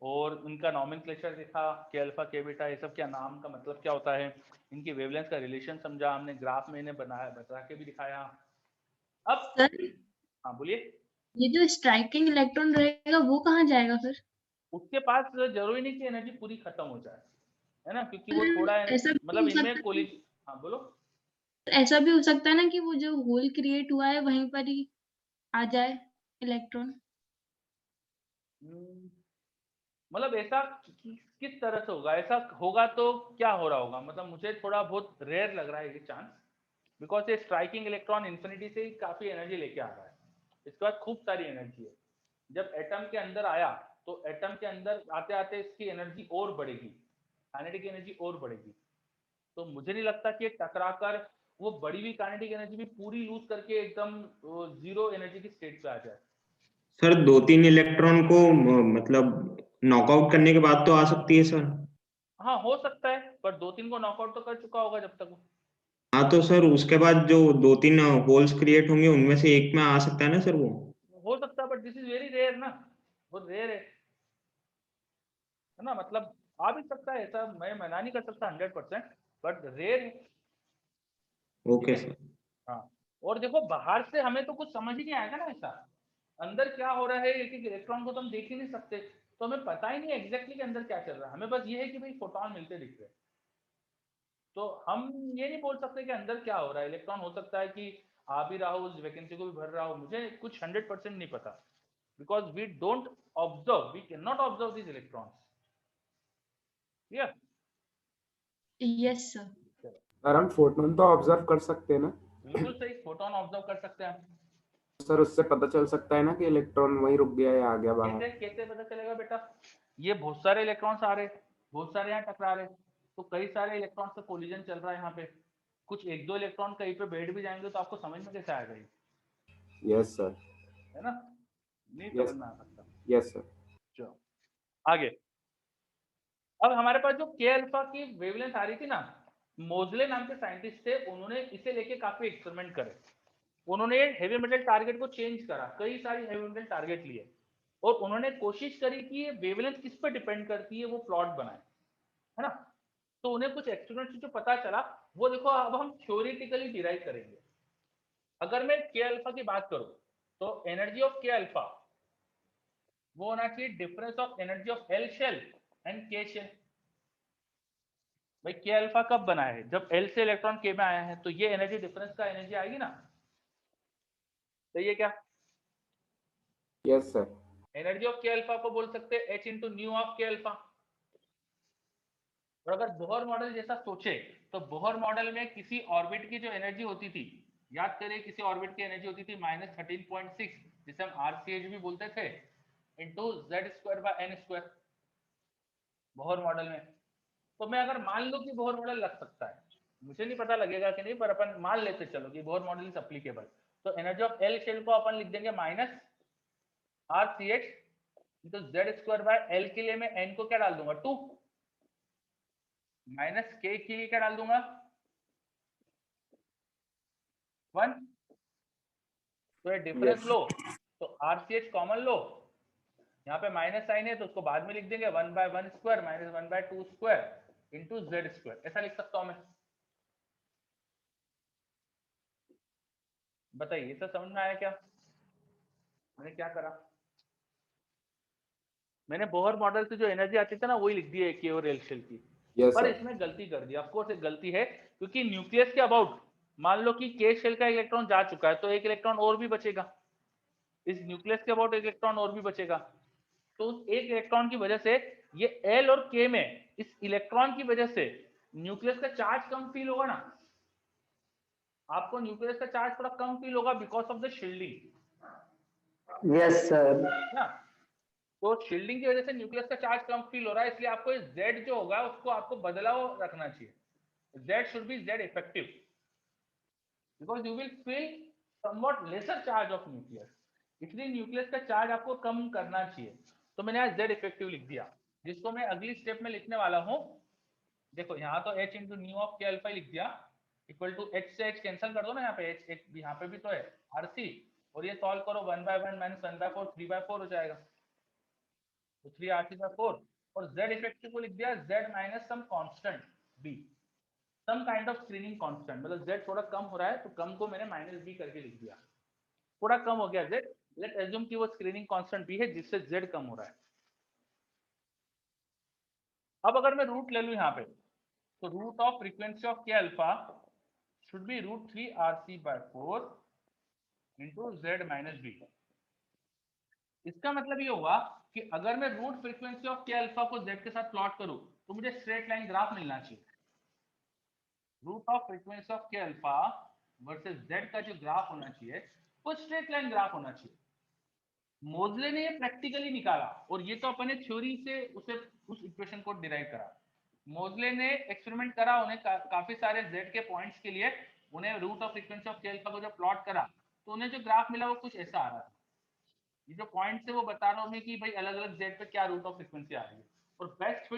और उनका नॉमेनक्लेचर देखा, के अल्फा के बीटा ये सब क्या नाम का मतलब क्या होता है, इनकी वेवलेंथ का रिलेशन समझा हमने, ग्राफ में इन्हें बनाया बता के भी दिखाया। अब सर, हाँ बोलिए। ये जो स्ट्राइकिंग इलेक्ट्रॉन रहेगा वो कहाँ जाएगा फिर? उसके पास जरूरी नहीं कि एनर्जी पूरी खत्म हो जाए, है ना, क्योंकि वो थोड़ा ऐसा भी मतलब हो इनमें सकता है, कोलिज। हाँ बोलो। ऐसा भी हो सकता है ना कि वो जो होल क्रिएट हुआ है वहीं पर ही आ जाए इलेक्ट्रॉन। मतलब ऐसा किस तरह से होगा? ऐसा होगा तो क्या हो रहा होगा, मतलब मुझे थोड़ा बहुत रेयर लग रहा है ये चांस, बिकॉज ये स्ट्राइकिंग इलेक्ट्रॉन इन्फिनिटी से ही काफी एनर्जी लेके आ रहा है, इसके बाद खूब सारी एनर्जी है। जब एटम के अंदर आया तो एटम के अंदर आते आते इसकी एनर्जी और बढ़ेगी, काइनेटिक एनर्जी और बढ़ेगी। तो मुझे नहीं लगता कि टकरा कर वो बढ़ी हुई काइनेटिक एनर्जी भी पूरी लूज करके एकदम जीरो एनर्जी की स्टेट पे आ जाए। सर 2-3 इलेक्ट्रॉन को मतलब नॉकआउट करने के बाद तो आ सकती है सर। हाँ हो सकता है, पर 2-3 को नॉकआउट तो कर चुका होगा जब तक वो। हाँ तो सर उसके बाद जो 2-3 होल्स क्रिएट होंगे उनमें से एक में आ सकता है ना सर वो। हो सकता है, but this is very rare ना, बहुत रेयर है ना, मतलब आ भी सकता है, ऐसा मैं मना नहीं कर सकता 100%, बट रेयर है। ओके ठीक है? सर। हाँ, और देखो बाहर से हमें तो कुछ समझ ही नहीं आएगा ना ऐसा, अंदर क्या हो रहा है एक एक इलेक्ट्रॉन को तो हम देख ही नहीं सकते, तो हमें पता ही नहीं एग्जैक्टली कि अंदर क्या चल रहा है। हमें बस ये है कि भाई फोटॉन मिलते दिख रहे हैं, तो हम ये नहीं बोल सकते कि अंदर क्या हो रहा है। इलेक्ट्रॉन हो सकता है कि आ भी रहा हो, उस वैकेंसी को भी भर रहा हो, मुझे कुछ 100% नहीं पता, because we don't observe, we can not observe these electrons. Yeah. Yes sir. Sir हम फोटोन तो ऑब्जर्व कर सकते हैं ना? बिल्कुल सही, फोटोन ऑब्जर्व कर सकते हैं हम। सर उससे पता चल सकता है ना कि इलेक्ट्रॉन वहीं रुक गया या आ गया बाहर? कैसे कैसे पता चलेगा बेटा? ये बहुत सारे इलेक्ट्रॉन्स आ रहे, बहुत सारे यहाँ टकरा रहे, तो कई सारे इलेक्ट्रॉन्स का कोलिजन चल रहा है यहाँ पे। कुछ एक दो इलेक्ट्रॉन कहीं पे बैठ भी जाएंगे तो आपको समझ में कैसे आएगा ये? Yes sir. है ना, नहीं Yes. समझ में आ सकता। Yes sir. चलो आगे। अब हमारे पास जो के अल्फा की वेवलेंथ आ रही थी ना, मोजले नाम के साइंटिस्ट थे, उन्होंने इसे लेके काफी एक्सपेरिमेंट करे। उन्होंने हेवी मेटल टारगेट को चेंज करा, कई सारी हेवी मेटल टारगेट लिए और उन्होंने कोशिश करी कि ये वेवलेंथ किस पर डिपेंड करती है वो प्लॉट बनाए, है ना। तो उन्हें कुछ एक्सपेरिमेंट से जो पता चला वो देखो अब हम थ्योरेटिकली डिराइव करेंगे। अगर मैं के अल्फा की बात करूं तो एनर्जी ऑफ के अल्फा वो होना चाहिए difference of energy of L shell and K shell. भाई के अल्फा कब बना है? जब एल से इलेक्ट्रॉन के में आया है, तो ये एनर्जी डिफरेंस का एनर्जी आएगी ना, सही है क्या? Yes sir. Energy of K alpha को बोल सकते हैं h into new of K alpha. और अगर बोहर मॉडल जैसा सोचे तो बोहर मॉडल में किसी ऑर्बिट की जो एनर्जी होती थी, याद करें किसी ऑर्बिट की एनर्जी होती थी -13.6, जिसे हम RCH भी बोलते थे, इंटू Z²/n², बोहर मॉडल में। तो मैं अगर मान लो कि बोहर मॉडल लग सकता है, मुझे नहीं पता लगेगा कि नहीं, पर अपन मान लेते चलो कि बोहर मॉडल इज एप्लीकेबल, तो एनर्जी ऑफ एल शेल को अपन लिख देंगे -RCH इंटू Z²/L के लिए मैं n को क्या डाल दूंगा 2, माइनस k के लिए क्या डाल दूंगा 1। तो ये डिफरेंस लो तो RCH कॉमन लो, यहाँ पे माइनस साइन है तो उसको बाद में लिख देंगे 1/1² माइनस 1/2² इंटू Z², ऐसा लिख सकता हूं मैं। बताइए सब समझ में आया क्या? मैंने क्या करा, मैंने बोहर मॉडल से जो एनर्जी आती थी ना वही लिख दी है के और एल शेल की। यस पर सर। इसमें गलती कर दी, ऑफकोर्स एक गलती है, क्योंकि न्यूक्लियस के अबाउट मान लो कि के शेल का इलेक्ट्रॉन जा चुका है तो एक इलेक्ट्रॉन और भी बचेगा, इस न्यूक्लियस के अबाउट एक इलेक्ट्रॉन और भी बचेगा। तो उस एक इलेक्ट्रॉन की वजह से ये एल और के में इस इलेक्ट्रॉन की वजह से न्यूक्लियस का चार्ज कम फील होगा ना, आपको न्यूक्लियस का चार्ज थोड़ा कम फील होगा because of the shielding. Yes sir. ना, तो शील्डिंग की वजह से न्यूक्लियस का चार्ज कम फील हो रहा है, इसलिए आपको Z जो होगा उसको आपको बदला रखना चाहिए। Z should be Z effective because you will feel somewhat lesser charge of nucleus, इसलिए न्यूक्लियस का चार्ज आपको कम करना चाहिए। तो मैंने यहाँ Z effective लिख दिया, जिसको मैं अगली स्टेप में लिखने वाला हूँ। देखो यहाँ तो h into new of K alpha लिख दिया, इक्वल टू h से h कैंसिल कर दो ना, यहाँ पे h एक यहाँ पे भी तो है RC, और ये सॉल्व करो 1/1 माइनस 1/4 3/4 हो जाएगा, तो 3RC/4, और Z इफेक्टिव को लिख दिया Z minus some constant B, some kind of screening constant, मतलब Z थोड़ा कम हो रहा है तो कम को मैंने -B करके लिख दिया, थोड़ा कम हो गया Z, लेट एज्यूम कि वो स्क्रीनिंग कांस्टेंट B है जिससे Z कम हो रहा है। अब अगर मैं रूट ले लूं यहाँ पे, तो root of frequency of K alpha should B √3RC/4 into Z minus B। इसका मतलब ये हुआ कि अगर मैं root frequency of K alpha को Z के साथ प्लॉट करूं तो मुझे स्ट्रेट लाइन ग्राफ मिलना चाहिए। Root of frequency of K alpha versus Z का जो ग्राफ होना चाहिए वो स्ट्रेट लाइन ग्राफ होना चाहिए। मोजले ने ये प्रैक्टिकली निकाला, और ये तो अपने थ्योरी से उसे उस इक्वेशन को डिराइव करा। मोजले ने एक्सपेरिमेंट करा, उन्हें काफी सारे Z के पॉइंट्स के लिए उन्हें root of frequency of K alpha को जब प्लॉट करा तो उन्हें जो ग्राफ मिला वो कुछ ऐसा आ रहा था। ये जो पॉइंट्स है वो बता रहा हूँ मैं कि भाई अलग अलग Z पे क्या रूट ऑफ फ्रीक्वेंसी आ रही है, और बेस्ट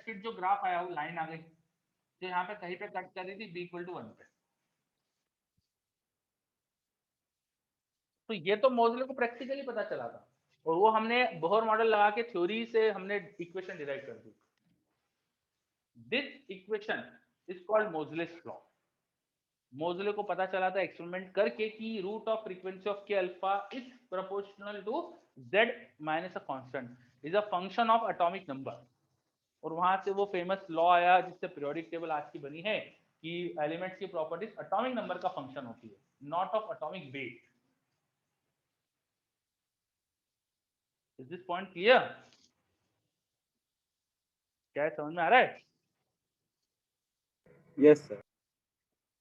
फिट जो ग्राफ आया वो लाइन आ गई जो यहाँ पे कहीं पे कट कर रही थी B = 1 पे। तो ये तो मोजले को प्रैक्टिकली पता चला था, और वो हमने बोहर मॉडल लगा के थ्योरी से हमने इक्वेशन डिराइव कर दी। This equation is called Moseley's law. Moseley को पता चला था एक्सपेरिमेंट करके कि root of frequency of K alpha is proportional to Z minus a constant is a function of atomic number, और वहां से वो फेमस लॉ आया जिससे पीरियोडिक टेबल आज की बनी है कि एलिमेंट्स की प्रॉपर्टीज एटॉमिक नंबर का फंक्शन होती है, not of atomic weight. Is this point clear? क्या समझ में आ रहा है? Yes sir.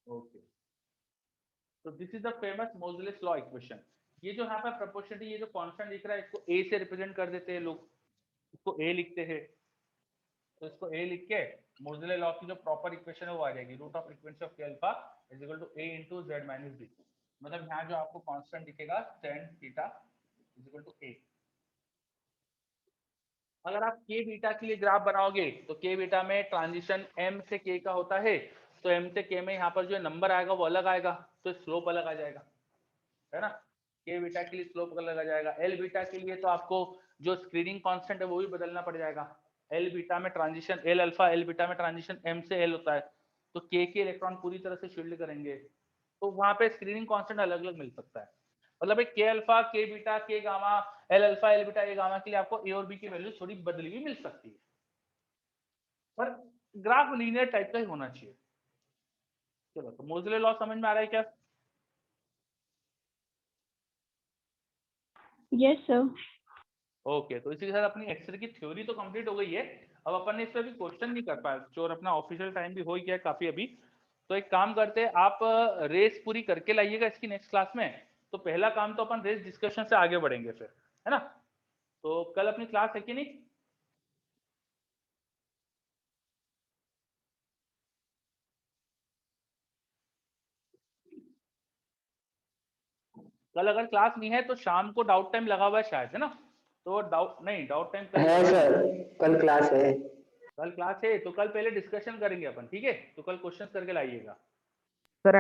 ओके, तो this is the famous Moseley's law equation. ये जो यहाँ पर प्रोपोर्शनलिटी, ये जो कांस्टेंट दिख रहा है इसको A से रिप्रेजेंट कर देते हैं लोग, इसको ए लिखते हैं, तो इसको ए लिख के मोज़ेले लॉ की जो प्रॉपर इक्वेशन है वो आ जाएगी, root of frequency of K alpha is equal to A into Z minus B. मतलब यहाँ जो आपको कांस्टेंट दिखेगा tan theta is equal to A. अगर आप के बीटा के लिए ग्राफ बनाओगे तो के बीटा में ट्रांजिशन m से k का होता है, तो m से k में यहाँ पर जो नंबर आएगा वो अलग आएगा, तो स्लोप अलग आ जाएगा, है ना। के बीटा के लिए स्लोप अलग आ जाएगा। एल बीटा के लिए तो आपको जो स्क्रीनिंग कांस्टेंट है वो भी बदलना पड़ जाएगा। एल बीटा में transition L alpha, L beta में ट्रांजिशन m से l होता है, तो k के इलेक्ट्रॉन पूरी तरह से शील्ड करेंगे, तो वहां पे स्क्रीनिंग कांस्टेंट अलग अलग मिल सकता है। मतलब एक के alpha, K beta, K gamma, L alpha, L beta, A gamma के लिए आपको ए और बी की वैल्यू थोड़ी बदली हुई मिल सकती है, पर ग्राफ लीनियर टाइप का ही होना चाहिए। चलो, तो मोज़ेले लॉ समझ में आ रहा है क्या? Yes sir. ओके, तो इसी के साथ अपनी एक्सरे की थ्योरी तो कंप्लीट हो गई है। अब अपन ने इस पर भी क्वेश्चन नहीं कर पाया, जो अपना ऑफिशियल टाइम भी हो ही गया काफी अभी। तो एक काम करते हैं, आप रेस पूरी करके लाइएगा इसकी नेक्स्ट क्लास में। तो पहला काम तो अपन रेस डिस्कशन से आगे बढ़ेंगे फिर, है ना। तो कल अपनी क्लास है कि नहीं? कल अगर क्लास नहीं है तो शाम को डाउट टाइम लगा हुआ है शायद, है ना। तो डाउट नहीं, डाउट टाइम है सर, कल क्लास है। कल क्लास है तो कल पहले डिस्कशन करेंगे अपन, ठीक है। तो कल क्वेश्चन करके लाइएगा। सर